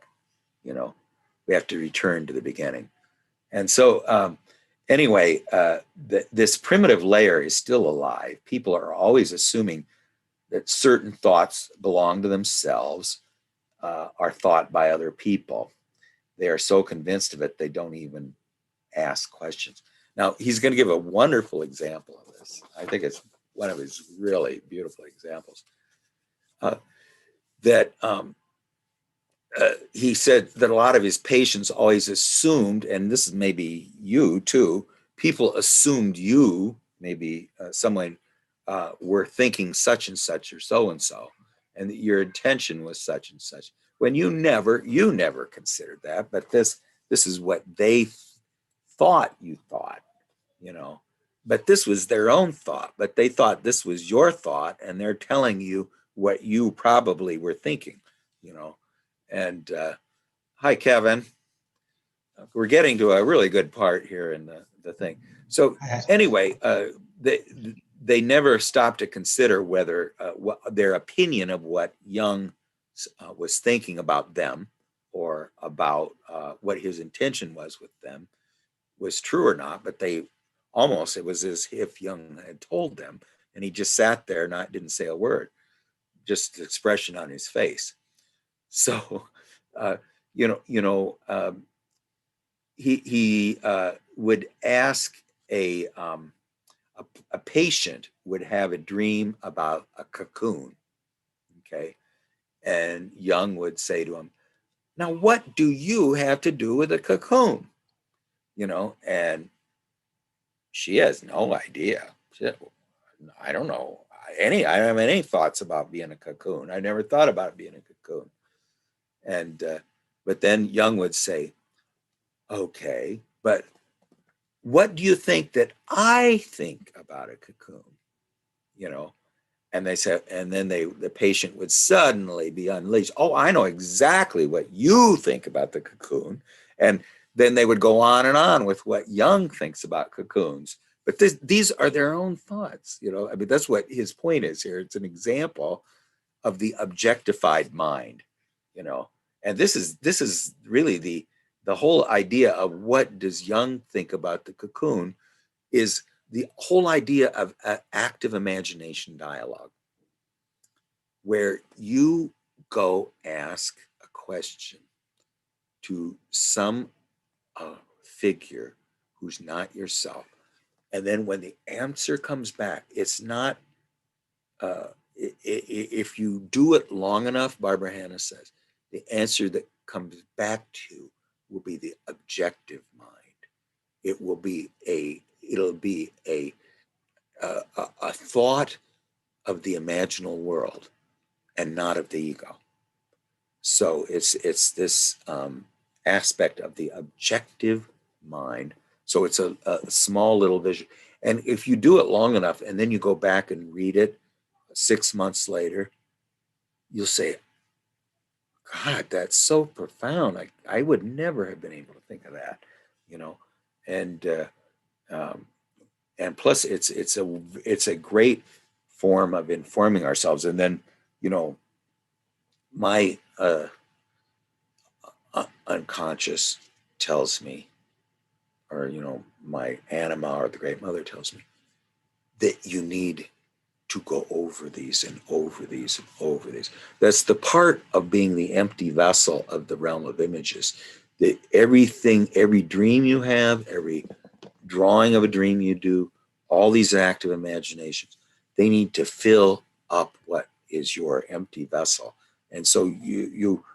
We have to return to the beginning. And so anyway, this primitive layer is still alive. People are always assuming that certain thoughts belong to themselves, are thought by other people. They are so convinced of it, they don't even ask questions. Now, he's going to give a wonderful example of this. I think it's one of his really beautiful examples. He said that a lot of his patients always assumed, and this is maybe you too, people assumed you, maybe someone were thinking such and such or so and so, and that your intention was such and such. When you never considered that, but this is what they thought you thought, but this was their own thought, but they thought this was your thought, and they're telling you what you probably were thinking, And hi, Kevin. We're getting to a really good part here in the thing. So anyway, they never stopped to consider whether their opinion of what Jung was thinking about them, or about what his intention was with them, was true or not. But it was as if Jung had told them, and he just sat there, didn't say a word, just the expression on his face. So, he would ask a patient would have a dream about a cocoon, okay, and Jung would say to him, "Now, what do you have to do with a cocoon?" And she has no idea. I don't know I don't have any thoughts about being a cocoon. I never thought about being a cocoon. And but then Jung would say, "Okay, but what do you think that I think about a cocoon?" And they said, and then the patient would suddenly be unleashed. "Oh, I know exactly what you think about the cocoon." And then they would go on and on with what Jung thinks about cocoons. But these are their own thoughts, I mean, that's what his point is here. It's an example of the objectified mind, and this is really the whole idea of what does Jung think about the cocoon, is the whole idea of active imagination dialogue, where you go ask a question to some figure who's not yourself. And then when the answer comes back, it's not, if you do it long enough, Barbara Hanna says, the answer that comes back to you will be the objective mind. It'll be a thought of the imaginal world and not of the ego. So it's this aspect of the objective mind. So it's a small little vision. And if you do it long enough and then you go back and read it 6 months later, you'll say, "God, that's so profound. I would never have been able to think of that," and plus it's a great form of informing ourselves. And then, my unconscious tells me, or my anima or the Great Mother tells me, that you need to go over these and over these and over these. That's the part of being the empty vessel of the realm of images. That everything, every dream you have, every drawing of a dream you do, all these active imaginations, they need to fill up what is your empty vessel. And so you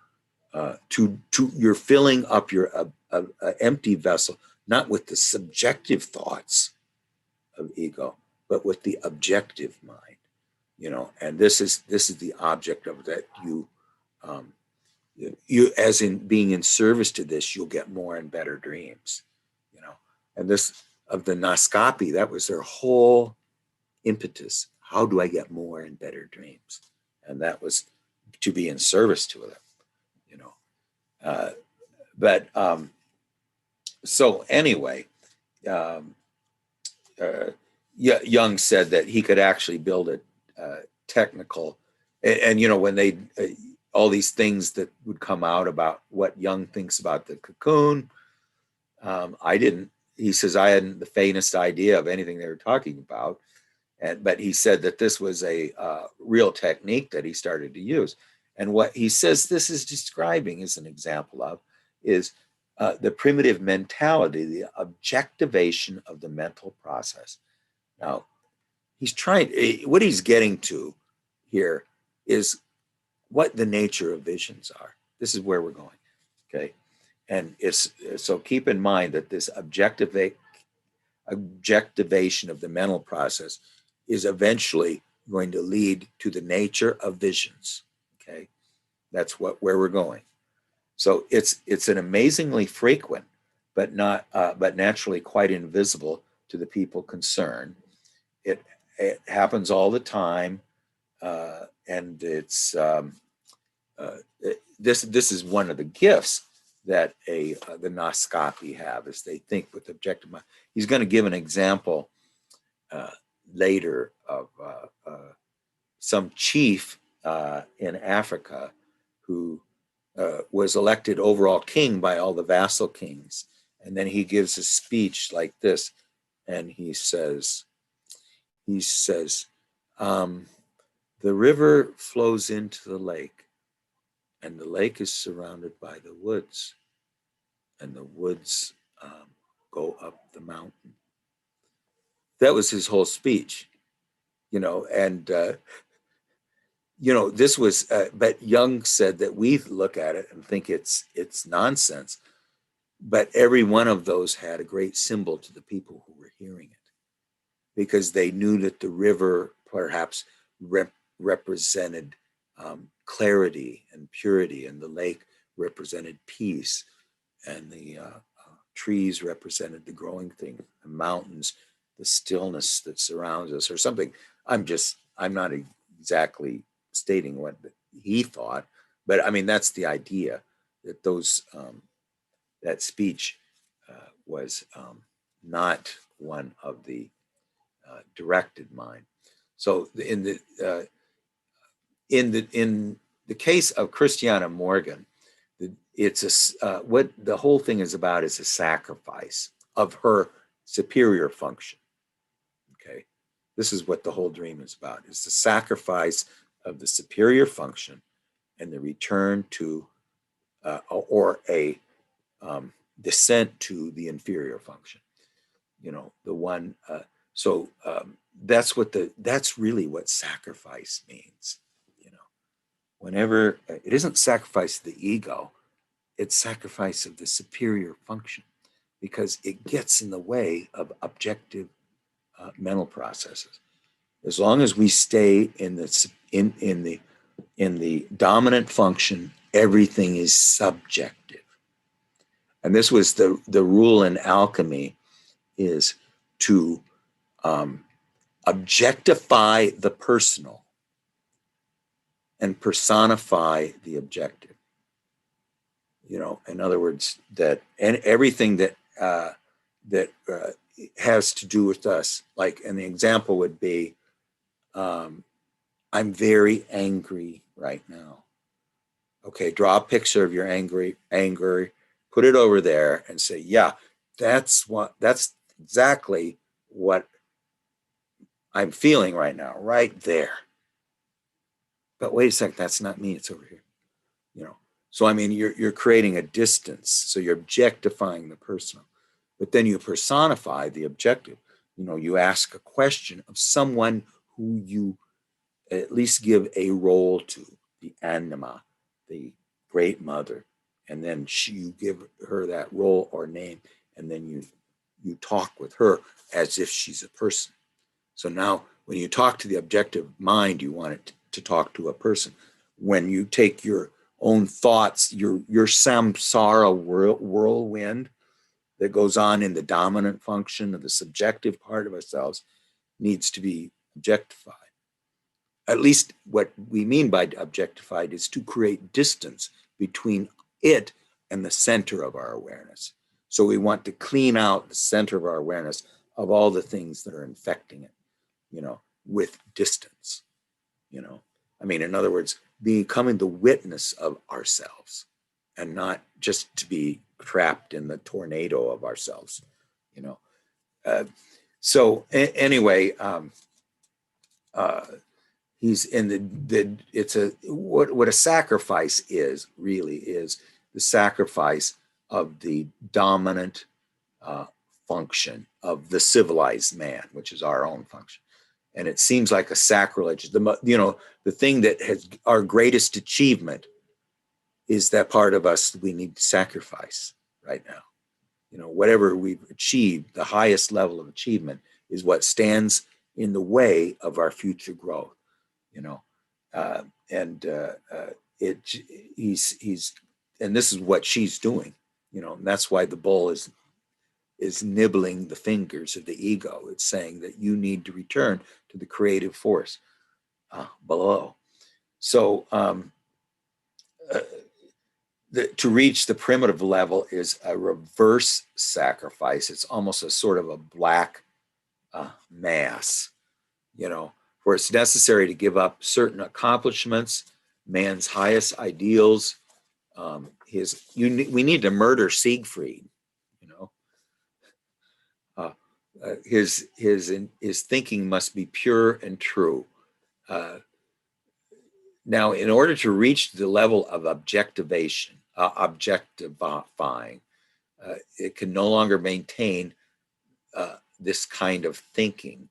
you're filling up your empty vessel, not with the subjective thoughts of ego, but with the objective mind, and this is the object of that. You as in being in service to this, you'll get more and better dreams, and this of the Naskapi, that was their whole impetus. How do I get more and better dreams? And that was to be in service to them, but so anyway, Jung said that he could actually build a technical, and when they all these things that would come out about what Jung thinks about the cocoon. I didn't. He says I hadn't the faintest idea of anything they were talking about, but he said that this was a real technique that he started to use. And what he says this is describing as an example of is the primitive mentality, the objectivation of the mental process. Now, what he's getting to here is what the nature of visions are. This is where we're going, okay? And so keep in mind that this objectivation of the mental process is eventually going to lead to the nature of visions, okay? That's where we're going. So it's an amazingly frequent, but naturally quite invisible to the people concerned. It happens all the time, and it's this is one of the gifts that the Naskapi have, is they think with objective mind. He's going to give an example later of some chief in Africa who was elected overall king by all the vassal kings. And then he gives a speech like this, and he says, the river flows into the lake, and the lake is surrounded by the woods, and the woods go up the mountain. That was his whole speech, and this was, but Jung said that we look at it and think it's nonsense, but every one of those had a great symbol to the people who were hearing it, because they knew that the river perhaps represented clarity and purity, and the lake represented peace, and the trees represented the growing thing, the mountains, the stillness that surrounds us, or something. I'm not exactly stating what he thought, but I mean, that's the idea, that that speech was not one of the directed mind. So in the case of Christiana Morgan, it's what the whole thing is about is a sacrifice of her superior function. Okay, this is what the whole dream is about: is the sacrifice of the superior function and the return to or a descent to the inferior function. The one. That's really what sacrifice means. Whenever it isn't sacrifice of the ego, it's sacrifice of the superior function, because it gets in the way of objective mental processes. As long as we stay in the dominant function, everything is subjective. And this was the rule in alchemy, is to objectify the personal and personify the objective. In other words, that and everything that has to do with us, like, and the example would be, I'm very angry right now. Okay, draw a picture of your anger, put it over there, and say, yeah, that's exactly what I'm feeling right now, right there. But wait a second, that's not me, it's over here. So I mean, you're creating a distance, so you're objectifying the personal, but then you personify the objective. You ask a question of someone who you at least give a role to, the anima, the great mother. And then you give her that role or name, and then you talk with her as if she's a person. So now when you talk to the objective mind, you want it to talk to a person. When you take your own thoughts, your samsara whirlwind that goes on in the dominant function of the subjective part of ourselves needs to be objectified. At least what we mean by objectified is to create distance between it and the center of our awareness. So we want to clean out the center of our awareness of all the things that are infecting it, with distance, I mean, in other words, becoming the witness of ourselves and not just to be trapped in the tornado of ourselves, Anyway, he's in it's what a sacrifice is really is the sacrifice of the dominant function of the civilized man, which is our own function. And it seems like a sacrilege. The thing that has our greatest achievement is that part of us that we need to sacrifice right now. Whatever we've achieved, the highest level of achievement is what stands in the way of our future growth. And this is what she's doing. And that's why the bull is nibbling the fingers of the ego. It's saying that you need to return to the creative force below. So to reach the primitive level is a reverse sacrifice. It's almost a sort of a black mass, where it's necessary to give up certain accomplishments, man's highest ideals. We need to murder Siegfried, his thinking must be pure and true. Now, in order to reach the level of objectifying, it can no longer maintain this kind of thinking,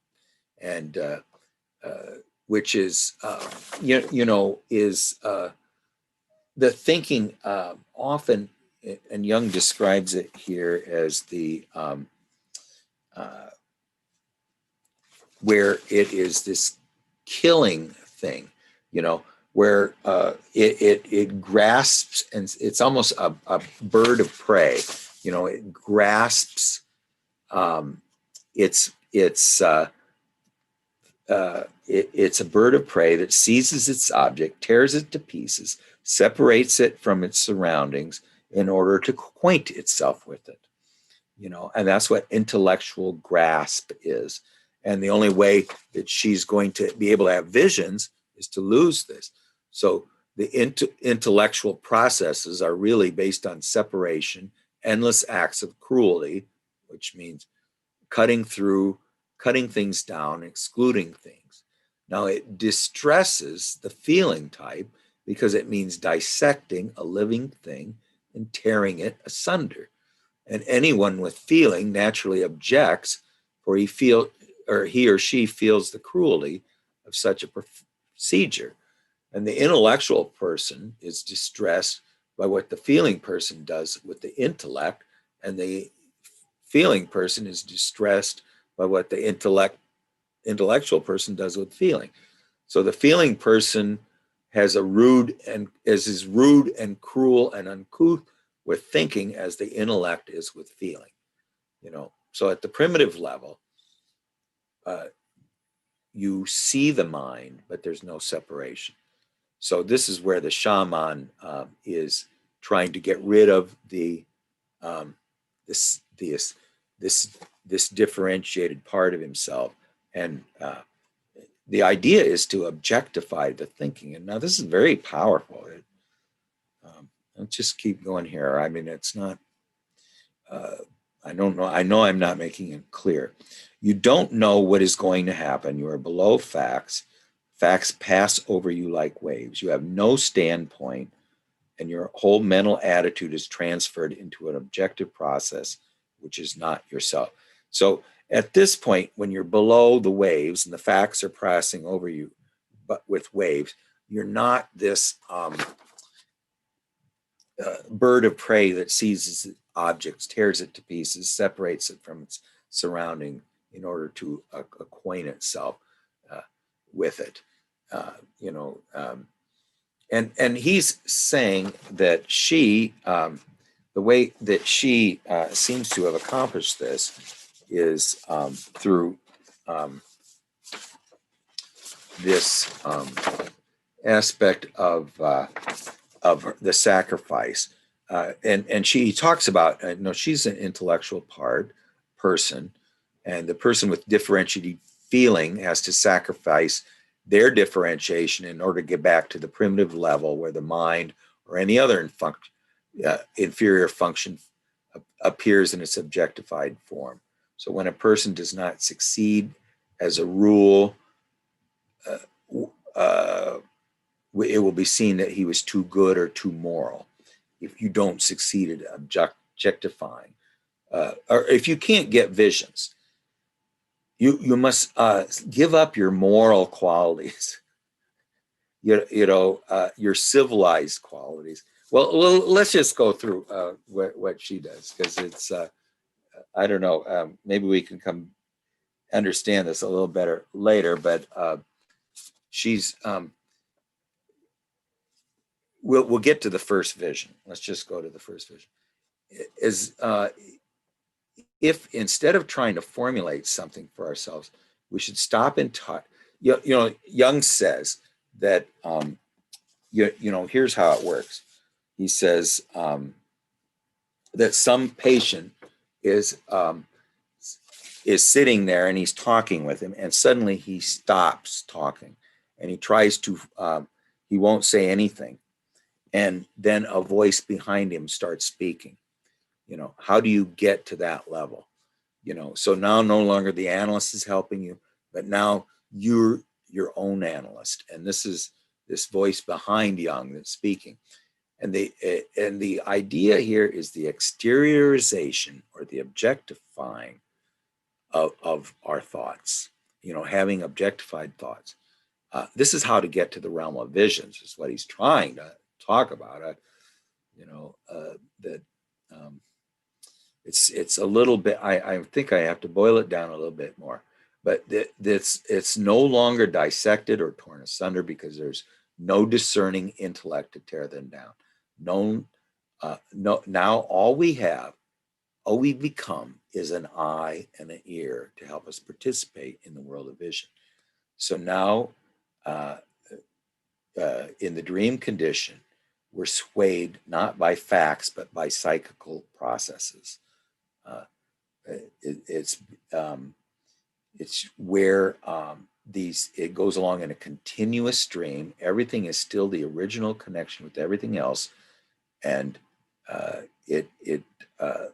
and which is, is the thinking often, and Jung describes it here as the where it is this killing thing, where it grasps, and it's almost a bird of prey. It grasps. It's a bird of prey that seizes its object, tears it to pieces, separates it from its surroundings in order to acquaint itself with it. And that's what intellectual grasp is. And the only way that she's going to be able to have visions is to lose this. So the intellectual processes are really based on separation, endless acts of cruelty, which means cutting things down, excluding things. Now, it distresses the feeling type because it means dissecting a living thing and tearing it asunder. And anyone with feeling naturally objects, for he or she feels the cruelty of such a procedure. And the intellectual person is distressed by what the feeling person does with the intellect, and the feeling person is distressed by what the intellectual person does with feeling. So the feeling person is rude and cruel and uncouth with thinking as the intellect is with feeling. So at the primitive level, you see the mind, but there's no separation. So this is where the shaman is trying to get rid of the this differentiated part of himself, and the idea is to objectify the thinking. And now this is very powerful. I'll just keep going here. I mean, it's not. I don't know. I know I'm not making it clear. You don't know what is going to happen. You are below facts. Facts pass over you like waves. You have no standpoint, and your whole mental attitude is transferred into an objective process, which is not yourself. So at this point, when you're below the waves and the facts are passing over you, but with waves, you're not this bird of prey that seizes objects, tears it to pieces, separates it from its surrounding in order to acquaint itself with it. You know, and he's saying that she, the way that she seems to have accomplished this is through this aspect of the sacrifice. And she talks about, she's an intellectual person, and the person with differentiated feeling has to sacrifice their differentiation in order to get back to the primitive level where the mind or any other inferior function appears in its objectified form. So when a person does not succeed, as a rule, it will be seen that he was too good or too moral. If you don't succeed at objectifying, or if you can't get visions, you must give up your moral qualities, your civilized qualities. Well, let's just go through what she does, because it's, I don't know, maybe we can come understand this a little better later, but she's, we'll get to the first vision. Let's just go to the first vision. If instead of trying to formulate something for ourselves, we should stop and talk. Jung says that, here's how it works. He says that some patient is sitting there and he's talking with him, and suddenly he stops talking and he tries to, he won't say anything. And then a voice behind him starts speaking. How do you get to that level? So now no longer the analyst is helping you, but now you're your own analyst. And this is this voice behind Jung that's speaking. And the idea here is the exteriorization or the objectifying of our thoughts, having objectified thoughts. This is how to get to the realm of visions, is what he's trying to talk about. It's a little bit, I think I have to boil it down a little bit more, but it's no longer dissected or torn asunder, because there's no discerning intellect to tear them down. Now all we become is an eye and an ear to help us participate in the world of vision. So now in the dream condition, we're swayed not by facts, but by psychical processes. It's where it goes along in a continuous stream. Everything is still the original connection with everything else, and it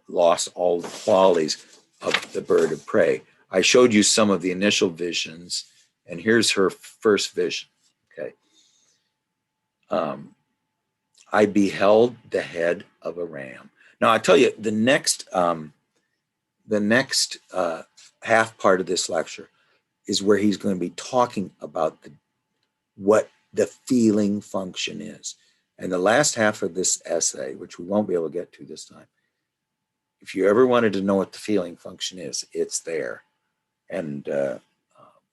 lost all the qualities of the bird of prey. I showed you some of the initial visions, and here's her first vision. Okay. I beheld the head of a ram. Now I tell you, the next half part of this lecture is where he's going to be talking about what the feeling function is. And the last half of this essay, which we won't be able to get to this time, if you ever wanted to know what the feeling function is, it's there. And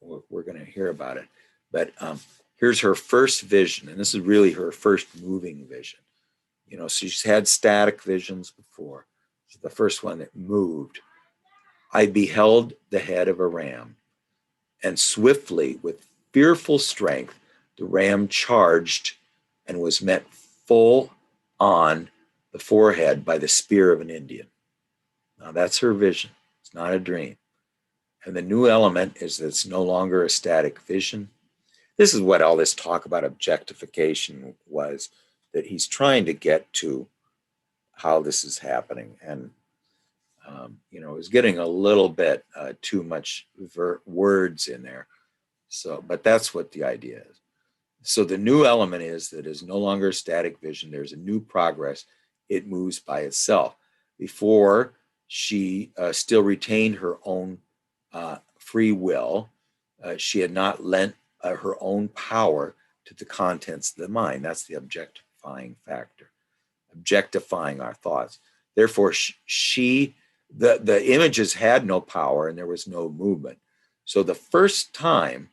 we're going to hear about it. But here's her first vision, and this is really her first moving vision. So she's had static visions before. It's the first one that moved. I beheld the head of a ram, and swiftly, with fearful strength, the ram charged and was met full on the forehead by the spear of an Indian. Now that's her vision. It's not a dream. And the new element is that it's no longer a static vision. This is what all this talk about objectification was, that he's trying to get to how this is happening. And, it's getting a little bit too much words in there. So, but that's what the idea is. So the new element is that it's no longer a static vision. There's a new progress. It moves by itself. Before, she still retained her own free will. She had not lent her own power to the contents of the mind. That's the objectifying factor. objectifying our thoughts. Therefore, the images had no power and there was no movement. So the first time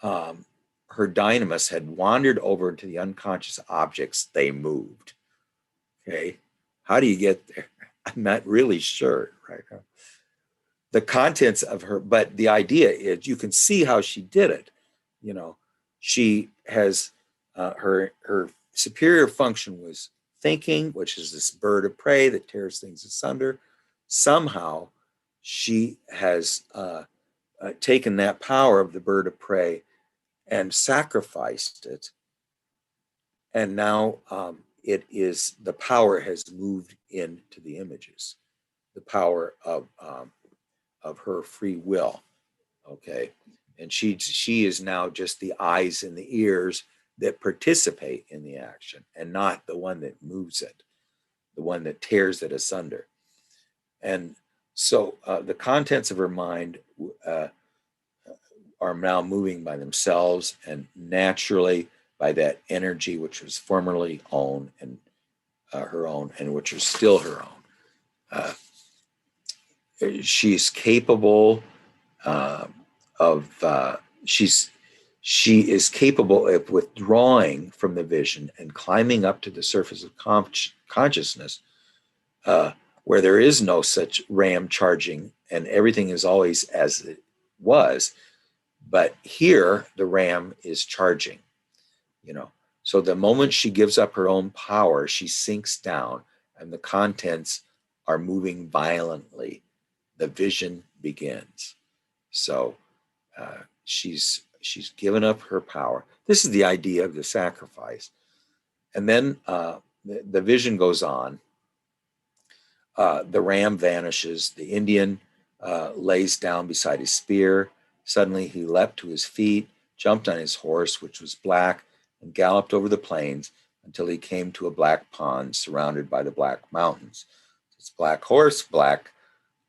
her dynamis had wandered over to the unconscious objects, they moved. Okay, how do you get there? I'm not really sure right now. The contents of her, but the idea is you can see how she did it. You know, she has her superior function was thinking, which is this bird of prey that tears things asunder. Somehow she has taken that power of the bird of prey and sacrificed it. And now it is, the power has moved into the images, the power of her free will. Okay. And she is now just the eyes and the ears that participate in the action and not the one that moves it, the one that tears it asunder. And so the contents of her mind are now moving by themselves and naturally by that energy which was formerly own and her own, and which is still her own. She's capable she is capable of withdrawing from the vision and climbing up to the surface of consciousness, where there is no such ram charging and everything is always as it was. But here the ram is charging, you know. So the moment she gives up her own power, she sinks down and the contents are moving violently. The vision begins. So she's given up her power. This is the idea of the sacrifice. And then the vision goes on. The ram vanishes. The Indian lays down beside his spear. Suddenly he leapt to his feet, jumped on his horse, which was black, and galloped over the plains until he came to a black pond surrounded by the black mountains. It's black horse, black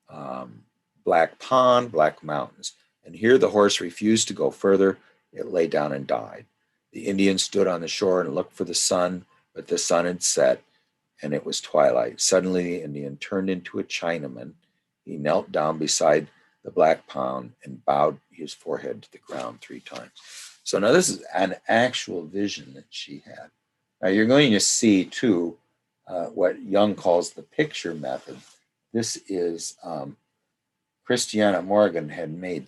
pond, black mountains. And here the horse refused to go further. It lay down and died. The Indian stood on the shore and looked for the sun, but the sun had set and it was twilight. Suddenly the Indian turned into a Chinaman. He knelt down beside the black pond and bowed his forehead to the ground 3 times. So now this is an actual vision that she had. Now you're going to see too what Jung calls the picture method. This is Christiana Morgan had made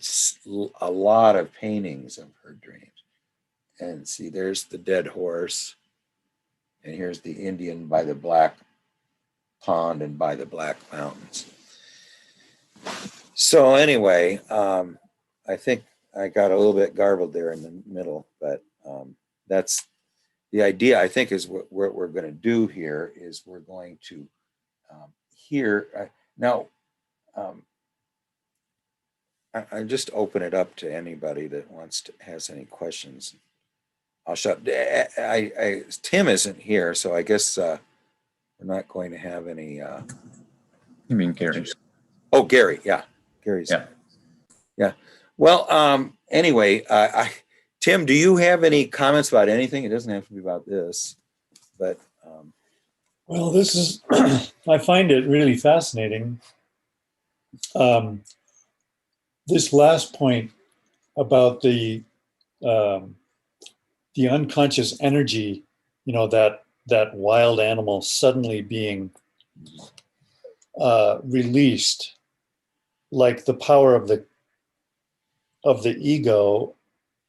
a lot of paintings of her dreams. And see, there's the dead horse. And here's the Indian by the black pond and by the black mountains. So anyway, I think I got a little bit garbled there in the middle, but that's the idea. I think is what we're going to do here is we're going to hear now. I just open it up to anybody that has any questions. I'll shut. Tim isn't here, so I guess we're not going to have any.
You mean Gary?
Oh, Gary. Yeah, Gary's.
Yeah.
Yeah. Well, anyway, Tim, do you have any comments about anything? It doesn't have to be about this, but.
Well, this is. I find it really fascinating. This last point about the unconscious energy, you know, that wild animal suddenly being released, like the power of the ego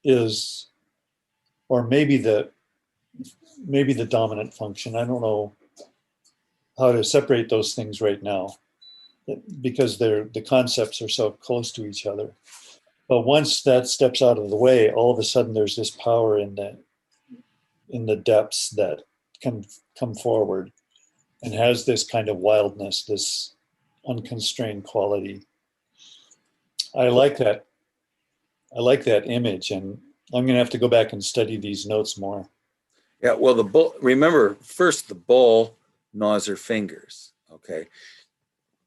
is, or maybe the dominant function. I don't know how to separate those things right now, because the concepts are so close to each other. But once that steps out of the way, all of a sudden there's this power in the depths that can come forward and has this kind of wildness, this unconstrained quality. I like that. I like that image, and I'm going to have to go back and study these notes more.
Yeah, well, the bull. Remember, first the bull gnaws her fingers. Okay,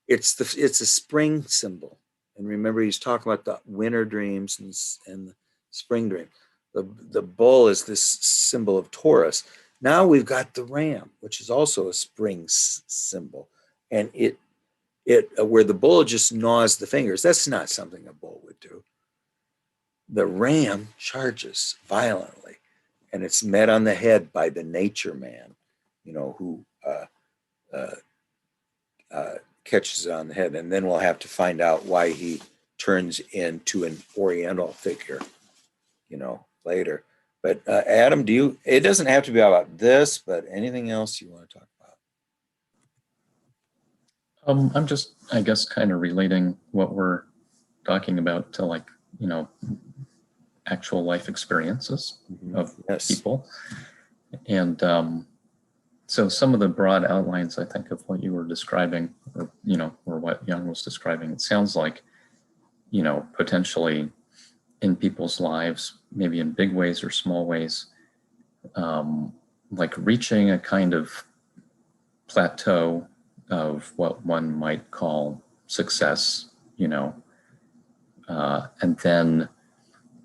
it's a spring symbol, and remember he's talking about the winter dreams and the spring dream. The bull is this symbol of Taurus. Now we've got the ram, which is also a spring symbol, and it where the bull just gnaws the fingers. That's not something a bull would do. The ram charges violently, and it's met on the head by the nature man, who catches it on the head, and then we'll have to find out why he turns into an Oriental figure, later. But Adam, it doesn't have to be about this, but anything else you want to talk about?
I'm just, I guess, kind of relating what we're talking about to, like, actual life experiences of people. And so some of the broad outlines, I think, of what you were describing, or what Young was describing, it sounds like, potentially in people's lives, maybe in big ways or small ways, like reaching a kind of plateau of what one might call success, and then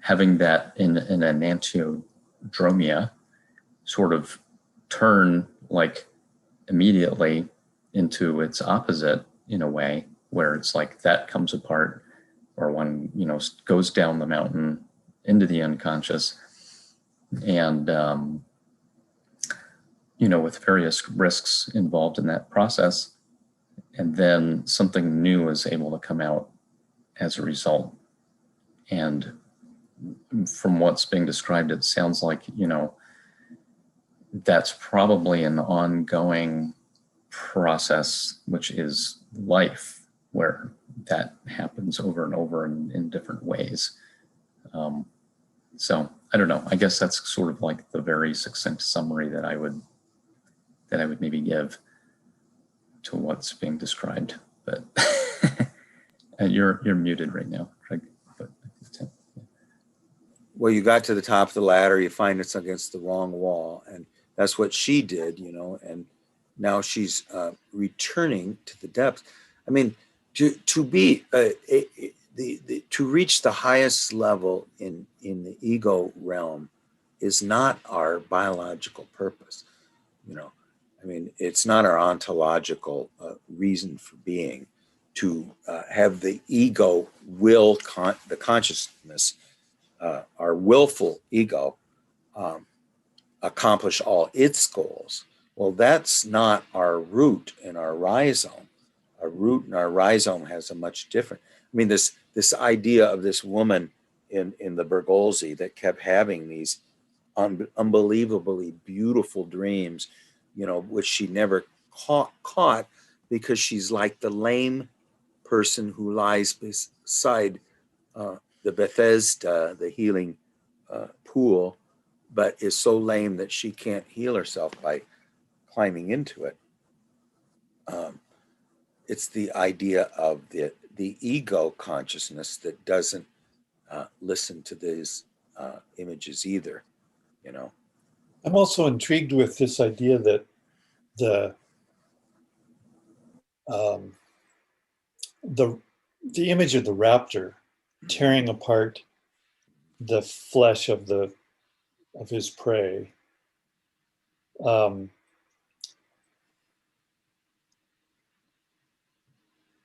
having that in an enantiodromia sort of turn, like, immediately into its opposite, in a way where it's like that comes apart, or one goes down the mountain into the unconscious, and with various risks involved in that process, and then something new is able to come out as a result. And from what's being described, it sounds like that's probably an ongoing process, which is life, where that happens over and over in different ways. So I don't know. I guess that's sort of like the very succinct summary that I would maybe give to what's being described. But you're muted right now, Craig. But
well, you got to the top of the ladder, you find it's against the wrong wall, and that's what she did, and now she's returning to the depths. I mean, to be to reach the highest level in the ego realm is not our biological purpose. I mean, it's not our ontological reason for being to have the ego will the consciousness, our willful ego, accomplish all its goals. Well, that's not our root in our rhizome. Our root in our rhizome has a much different. I mean, this idea of this woman in the Bergolzi that kept having these unbelievably beautiful dreams, which she never caught because she's like the lame person who lies beside the Bethesda, the healing pool, but is so lame that she can't heal herself by climbing into it. It's the idea of the ego consciousness that doesn't listen to these images either,
I'm also intrigued with this idea that the image of the raptor tearing apart the flesh of his prey,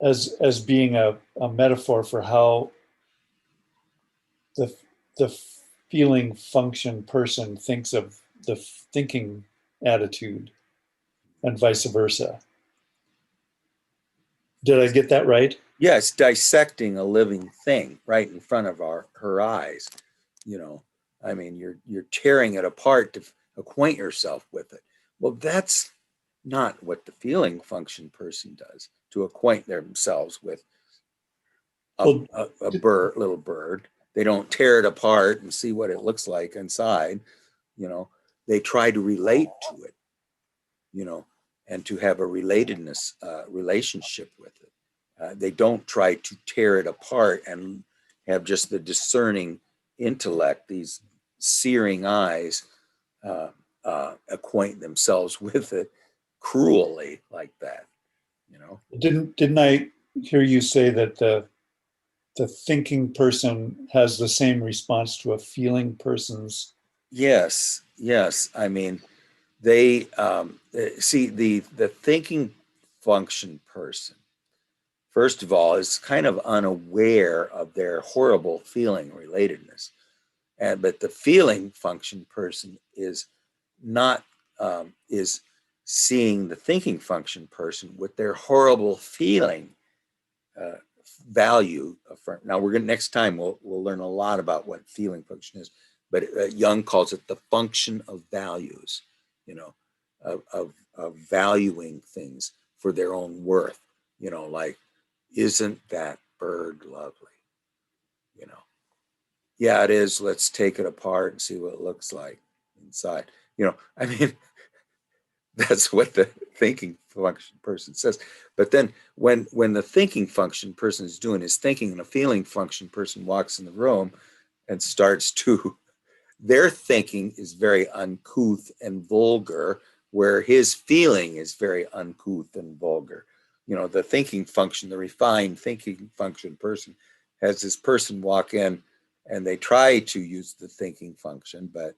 as being a metaphor for how the feeling function person thinks of the thinking attitude, and vice versa. Did I get that right?
Yes, dissecting a living thing right in front of her eyes. I mean, you're tearing it apart to acquaint yourself with it. Well, that's not what the feeling function person does, to acquaint themselves with a little bird. They don't tear it apart and see what it looks like inside. They try to relate to it, and to have a relatedness relationship with it. They don't try to tear it apart and have just the discerning intellect, these searing eyes, acquaint themselves with it cruelly like that.
Didn't I hear you say that the thinking person has the same response to a feeling person's?
Yes. I mean, they see the thinking function person, first of all, is kind of unaware of their horrible feeling relatedness. But the feeling function person is not, is seeing the thinking function person with their horrible feeling value. Now we're going next time we'll learn a lot about what feeling function is, but Jung calls it the function of values, you know, of valuing things for their own worth, you know, like, isn't that bird lovely? You know, yeah, it is. Let's take it apart and see what it looks like inside. You know, I mean, that's what the thinking function person says. But then when the thinking function person is doing his thinking and a feeling function person walks in the room and starts to, their thinking is very uncouth and vulgar, where his feeling is very uncouth and vulgar. You know, the thinking function, the refined thinking function person has this person walk in and they try to use the thinking function, but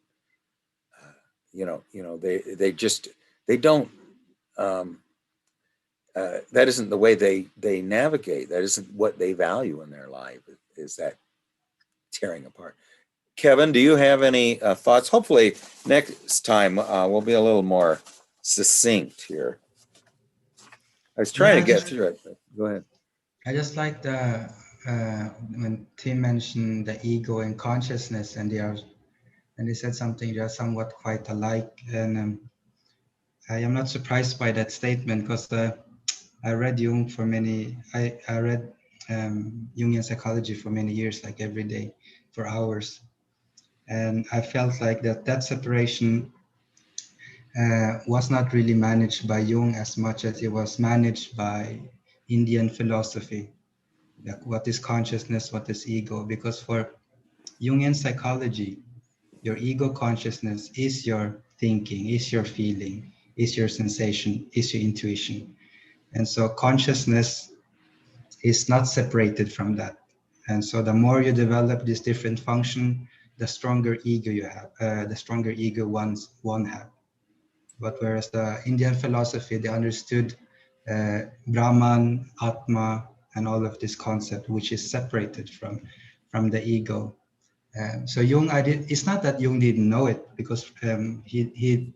they don't. That isn't the way they navigate. That isn't what they value in their life. Is that tearing apart? Kevin, do you have any thoughts? Hopefully, next time we'll be a little more succinct here. I was trying to get through it. But go ahead.
I just like the when Tim mentioned the ego and consciousness, and he said something they are somewhat quite alike, and I am not surprised by that statement because I read Jung for many. I read Jungian psychology for many years, like every day, for hours, and I felt like that separation was not really managed by Jung as much as it was managed by Indian philosophy. Like what is consciousness, what is ego? Because for Jungian psychology, your ego consciousness is your thinking, is your feeling, is your sensation, is your intuition. And so consciousness is not separated from that. And so the more you develop this different function, the stronger ego you have, the stronger ego one have. But whereas the Indian philosophy, they understood Brahman, Atma, and all of this concept, which is separated from the ego. So Jung, it's not that Jung didn't know it, because he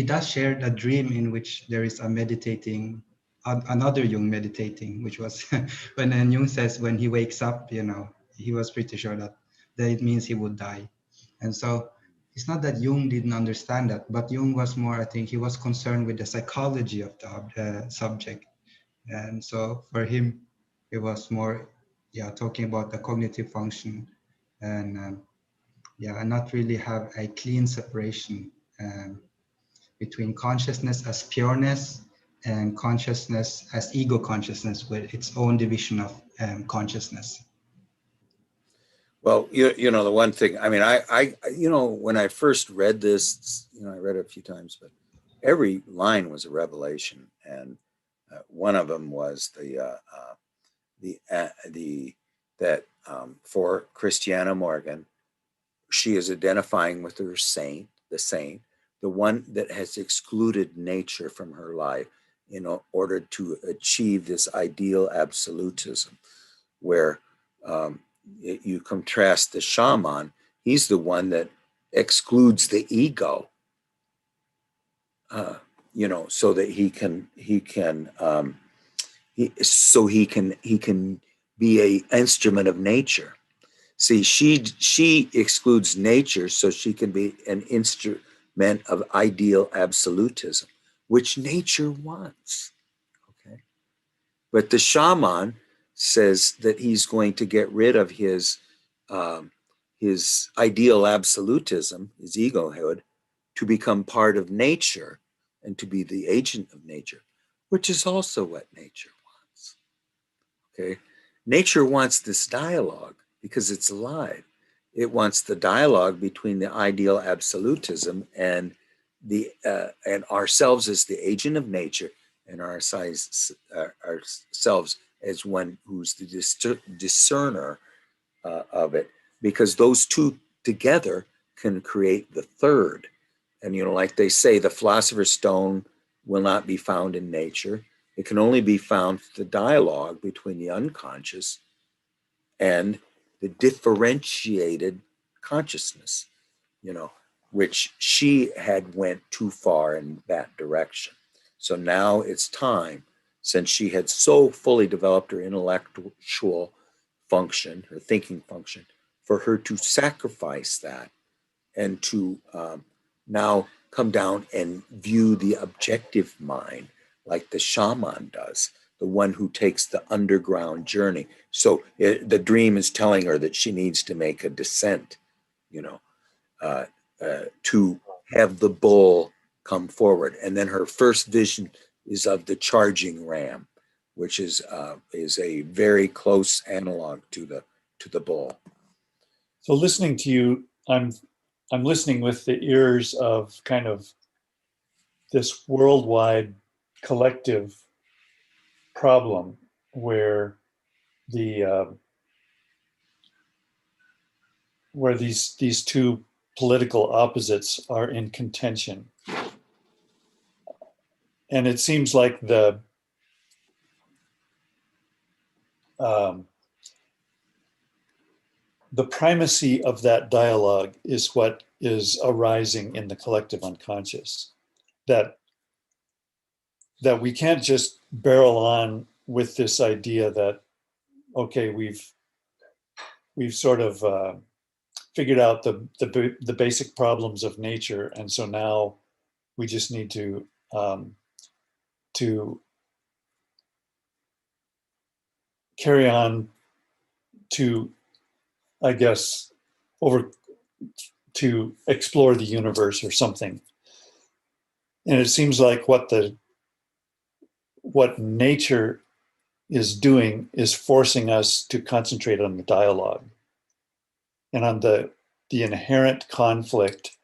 does share a dream in which there is a meditating, another Jung meditating, which was when Jung says when he wakes up, you know, he was pretty sure that it means he would die. And so it's not that Jung didn't understand that, but Jung was more, I think he was concerned with the psychology of the subject. And so for him, it was more, talking about the cognitive function and and not really have a clean separation between consciousness as pureness and consciousness as ego consciousness with its own division of consciousness.
Well, you know, the one thing, I mean, I when I first read this, you know, I read it a few times, but every line was a revelation. And one of them was that for Christiana Morgan, she is identifying with her saint, the one that has excluded nature from her life in order to achieve this ideal absolutism, where you contrast the shaman. He's the one that excludes the ego, so that he can be an instrument of nature. See, she excludes nature so she can be an instrument of ideal absolutism, which nature wants. Okay, but the shaman says that he's going to get rid of his ideal absolutism, his egohood, to become part of nature and to be the agent of nature, which is also what nature wants. Okay, nature wants this dialogue because it's alive. It wants the dialogue between the ideal absolutism and and ourselves as the agent of nature, and ourselves as one who's the discerner of it, because those two together can create the third, And, like they say, the philosopher's stone will not be found in nature. It can only be found through the dialogue between the unconscious and the differentiated consciousness, which she had went too far in that direction. So now it's time, since she had so fully developed her intellectual function, her thinking function, for her to sacrifice that and to now come down and view the objective mind like the shaman does, the one who takes the underground journey. So the dream is telling her that she needs to make a descent, to have the bull come forward. And then her first vision is of the charging ram, which is a very close analog to the bull.
So listening to you, I'm listening with the ears of kind of this worldwide collective problem where where these two political opposites are in contention. And it seems like the primacy of that dialogue is what is arising in the collective unconscious. That we can't just barrel on with this idea that, okay, we've sort of figured out the basic problems of nature, and so now we just need to carry on to, I guess, to explore the universe or something. And it seems like what nature is doing is forcing us to concentrate on the dialogue and on the inherent conflict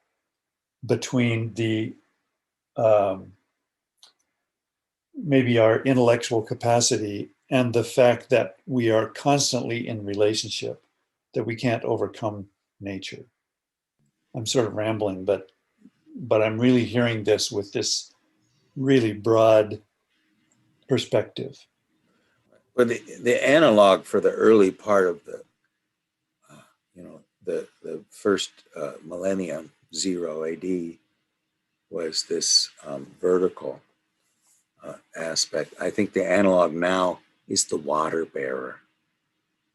between the maybe our intellectual capacity and the fact that we are constantly in relationship, that we can't overcome nature. I'm sort of rambling, but I'm really hearing this with this really broad perspective.
Well, the analog for the early part of the first millennium, 0 AD, was this vertical aspect. I think the analog now is the water bearer.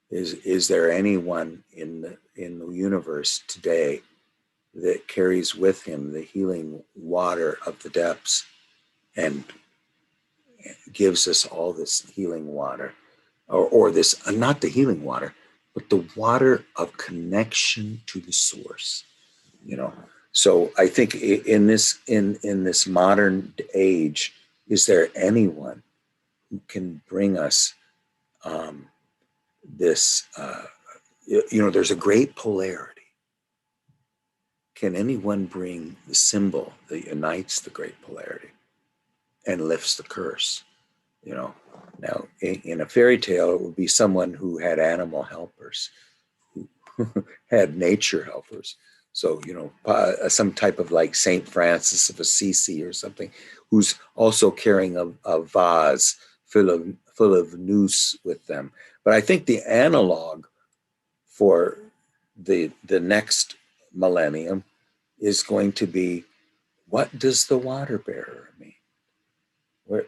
Is there anyone in the universe today that carries with him the healing water of the depths and gives us all this healing water, or this, not the healing water, but the water of connection to the source, So I think in this modern age, is there anyone who can bring us this? There's a great polarity. Can anyone bring the symbol that unites the great polarity and lifts the curse? Now in a fairy tale, it would be someone who had animal helpers, who had nature helpers. So, some type of like Saint Francis of Assisi or something, who's also carrying a vase full of nous with them. But I think the analog for the next millennium is going to be, what does the water bearer mean?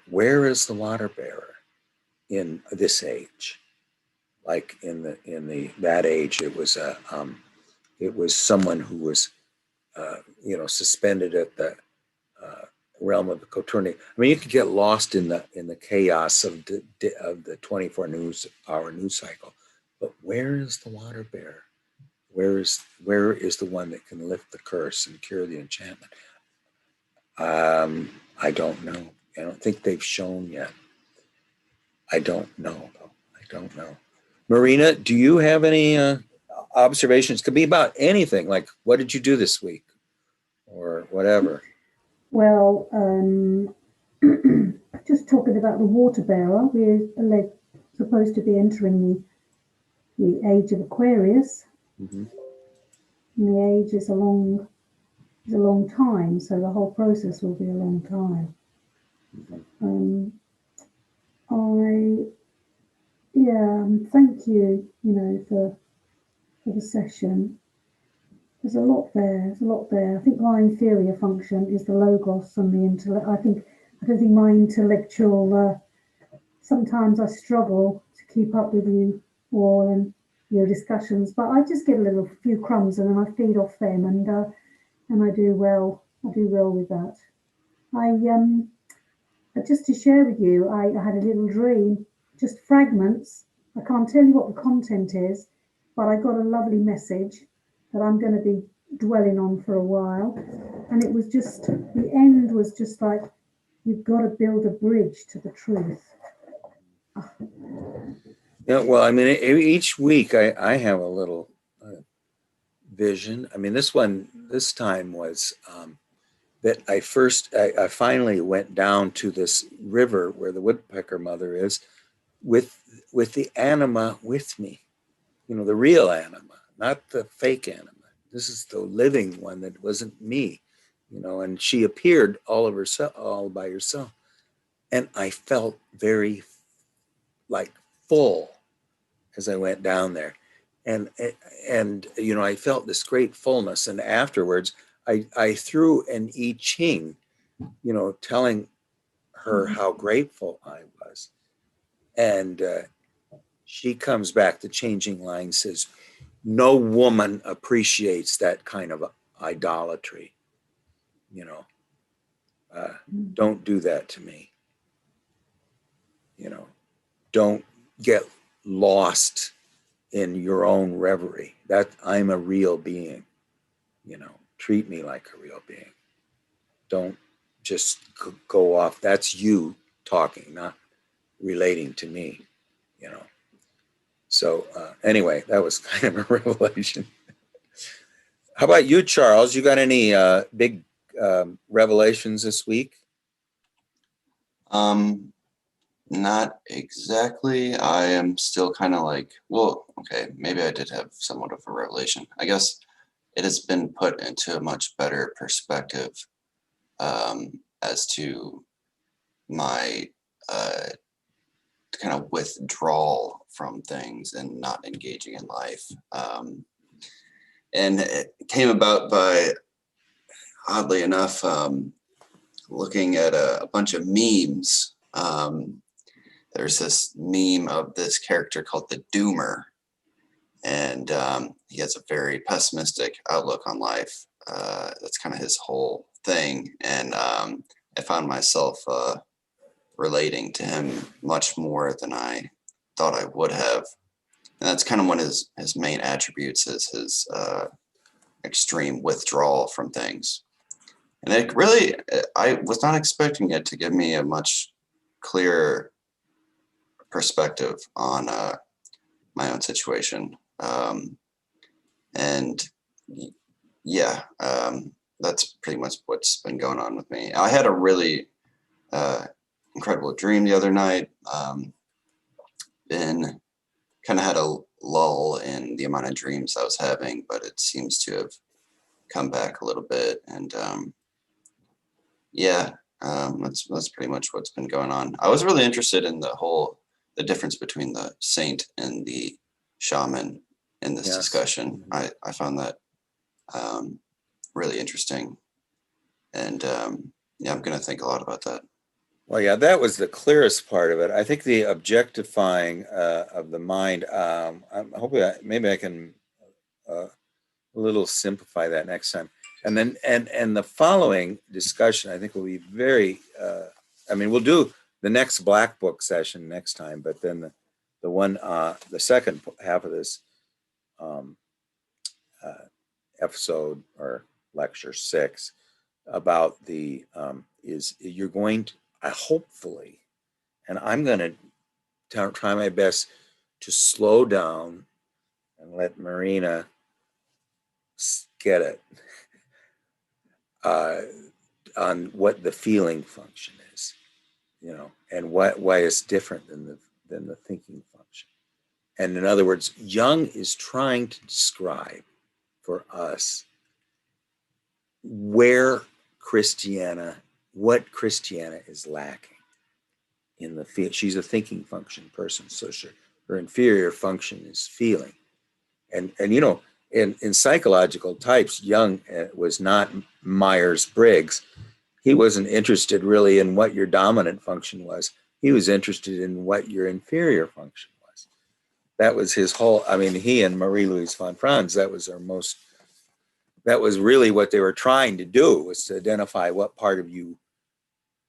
Where is the water bearer in this age? Like in that age, it was someone who was suspended at the realm of the quaternion. I mean, you could get lost in the chaos of the 24-hour news cycle. But where is the water bearer? Where is the one that can lift the curse and cure the enchantment? I don't know. I don't think they've shown yet. I don't know, though. I don't know. Marina, do you have any observations? Could be about anything, like what did you do this week or whatever.
Well, just talking about the water bearer, we're supposed to be entering the age of Aquarius.
Mm-hmm.
And the age is along is a long time, so the whole process will be a long time. Thank you, for the session. There's a lot there. There's a lot there. I think my inferior function is the logos and the intellect. I don't think my intellectual. Sometimes I struggle to keep up with you all and your discussions, but I just get a few crumbs and then I feed off them, and I do well. I do well with that. Just to share with you, I had a little dream, just fragments. I can't tell you what the content is, but I got a lovely message that I'm going to be dwelling on for a while. And it was just, the end was just like, you've got to build a bridge to the truth.
Yeah, well, I mean, each week I have a little vision. I mean, this time was that I finally went down to this river where the woodpecker mother is with the anima with me, the real anima, not the fake anima. This is the living one that wasn't me, and she appeared all by herself. And I felt very full as I went down there. And I felt this great fullness. And afterwards, I threw an I Ching, telling her how grateful I was. And she comes back, the changing line says, no woman appreciates that kind of idolatry. Don't do that to me. Don't get lost in your own reverie. That I'm a real being. Treat me like a real being. Don't just go off. That's you talking, not relating to me. So anyway, that was kind of a revelation. How about you, Charles? You got any big revelations this week?
Not exactly. I am still kind of okay, maybe I did have somewhat of a revelation. I guess it has been put into a much better perspective as to my kind of withdrawal from things and not engaging in life. And it came about by, oddly enough, looking at a bunch of memes. There's this meme of this character called the Doomer, and he has a very pessimistic outlook on life. That's kind of his whole thing, and I found myself relating to him much more than I thought I would have. And that's kind of one of his main attributes, is his extreme withdrawal from things. And it really, I was not expecting it to give me a much clearer perspective on my own situation. That's pretty much what's been going on with me. I had a really incredible dream the other night. Been kind of had a lull in the amount of dreams I was having, but it seems to have come back a little bit. And that's pretty much what's been going on. I was really interested in the difference between the saint and the shaman in this discussion. I found that really interesting. And I'm going to think a lot about that.
Well, yeah, that was the clearest part of it. I think the objectifying of the mind, I'm hoping maybe I can a little simplify that next time. And then, and the following discussion, I think will be very, we'll do the next Black Book session next time, but then the second half of this episode or lecture 6 about you're going to, hopefully, and I'm going to try my best to slow down and let Marina get it on what the feeling function is, and why it's different than the thinking function. And in other words, Jung is trying to describe for us where what Christiana is lacking in the she's a thinking function person, so her inferior function is feeling. And you know, in psychological types, Jung was not Myers-Briggs. He wasn't interested really in what your dominant function was. He was interested in what your inferior function was. That was his whole, I mean, he and Marie-Louise von Franz, that was really what they were trying to do, was to identify what part of you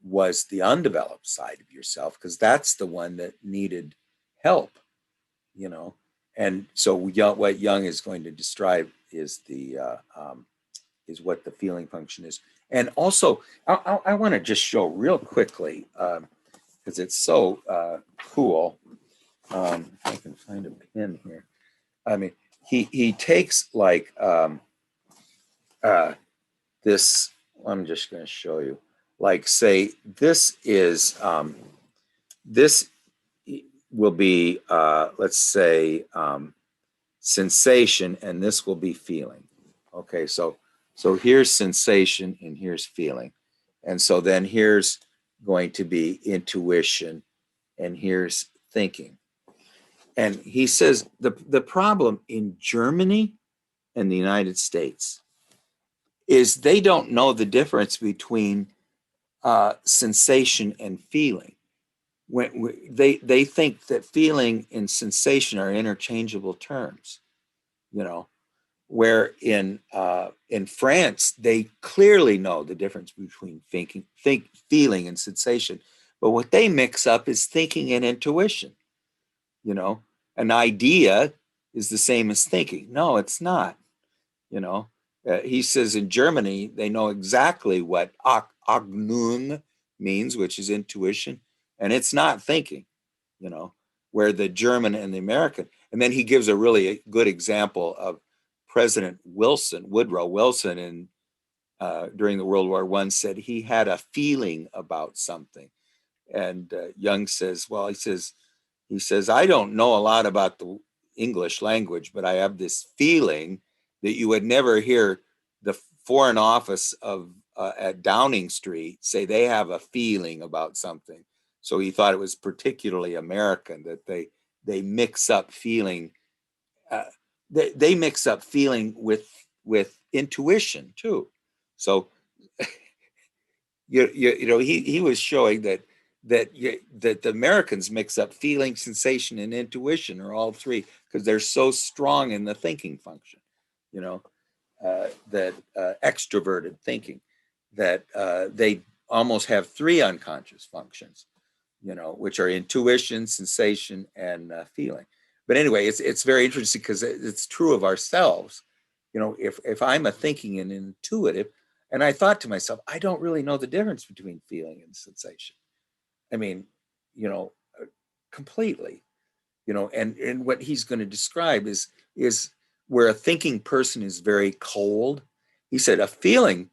was the undeveloped side of yourself, because that's the one that needed help, you know. And so what Jung is going to describe is is what the feeling function is. And also, I want to just show real quickly, because it's so cool. If I can find a pin here. I mean, he takes like this. I'm just going to show you. Like, say, this will be, let's say, sensation, and this will be feeling. Okay, so here's sensation and here's feeling. And so then here's going to be intuition and here's thinking. And he says the problem in Germany and the United States is they don't know the difference between sensation and feeling. When they think that feeling and sensation are interchangeable terms, you know, where in France they clearly know the difference between feeling and sensation, but what they mix up is thinking and intuition. You know, an idea is the same as thinking. No, it's not. You know, he says in Germany they know exactly what Ahnung means, which is intuition, and it's not thinking. You know, where the German and the American, and then he gives a really good example of President Woodrow Wilson, in during the World War I, said he had a feeling about something, and Jung says, well, he says, I don't know a lot about the English language, but I have this feeling that you would never hear the Foreign Office of at Downing Street say they have a feeling about something. So he thought it was particularly American that they mix up feeling. They mix up feeling with intuition too. So you know, he was showing that the Americans mix up feeling, sensation, and intuition, or all three, because they're so strong in the thinking function. You know, that extroverted thinking, that they almost have three unconscious functions, you know, which are intuition, sensation, and feeling. But anyway, it's very interesting because it's true of ourselves. You know, if I'm a thinking and intuitive, and I thought to myself, I don't really know the difference between feeling and sensation. I mean, you know, completely. You know, and what he's going to describe is where a thinking person is very cold. He said a feeling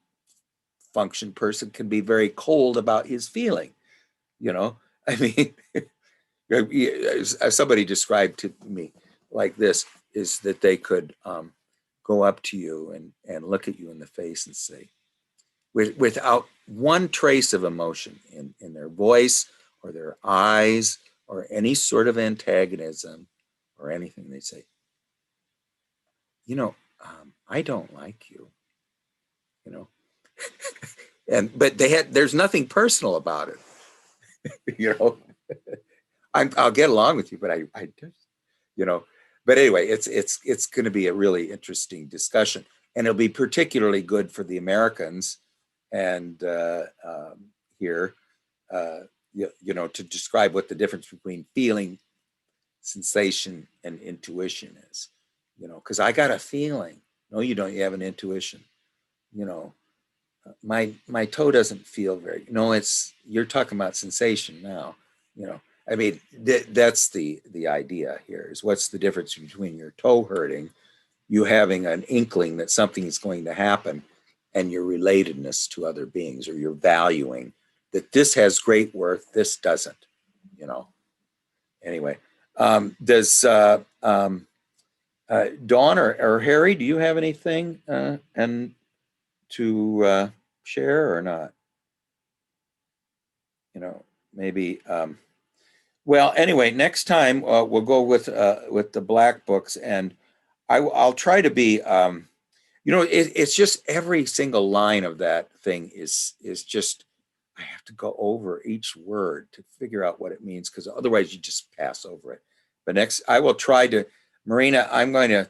function person can be very cold about his feeling. You know, I mean, somebody described to me like this, is that they could go up to you and look at you in the face and say, without one trace of emotion in their voice or their eyes or any sort of antagonism or anything, they say, you know, I don't like you, you know. But there's nothing personal about it. You know, I'll get along with you, but I just, you know. But anyway, it's going to be a really interesting discussion, and it'll be particularly good for the Americans and here, you know, to describe what the difference between feeling, sensation, and intuition is. You know, because I got a feeling. No, you don't. You have an intuition. You know, my toe doesn't feel very. No, you're talking about sensation now. You know, I mean, that's the idea here, is what's the difference between your toe hurting, you having an inkling that something is going to happen, and your relatedness to other beings, or your valuing that this has great worth, this doesn't, you know. Anyway, does Dawn or Harry, do you have anything? And to share or not? Maybe. Well, anyway, next time we'll go with the black books, and I'll try to be. It's just every single line of that thing is just. I have to go over each word to figure out what it means, because otherwise you just pass over it. But next, I will try to. Marina, I'm going to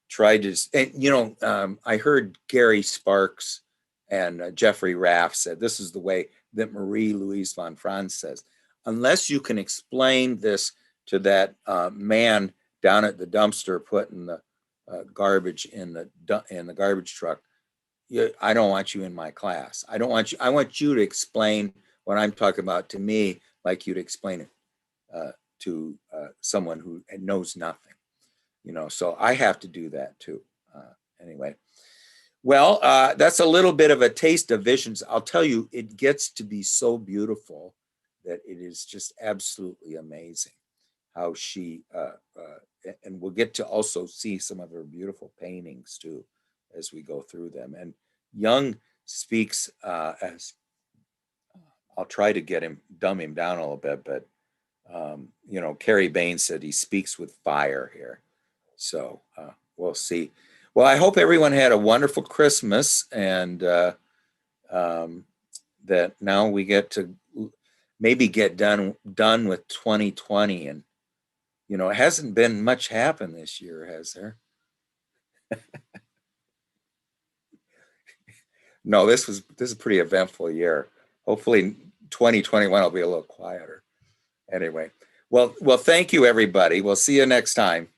try to. I heard Gary Sparks and Jeffrey Raff said this is the way that Marie-Louise von Franz says. Unless you can explain this to that man down at the dumpster putting the garbage in the garbage truck, I don't want you in my class. I want you to explain what I'm talking about to me like you'd explain it to someone who knows nothing. So I have to do that too. Anyway. Well, that's a little bit of a taste of visions. I'll tell you, it gets to be so beautiful that it is just absolutely amazing how she, and we'll get to also see some of her beautiful paintings too, as we go through them. And Jung speaks as, I'll try to dumb him down a little bit, but, Carrie Baines said he speaks with fire here. So we'll see. Well, I hope everyone had a wonderful Christmas, and that now we get to maybe get done with 2020. And, it hasn't been much happen this year, has there? No, this is a pretty eventful year. Hopefully 2021 will be a little quieter. Anyway, well, thank you, everybody. We'll see you next time.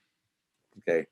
Okay.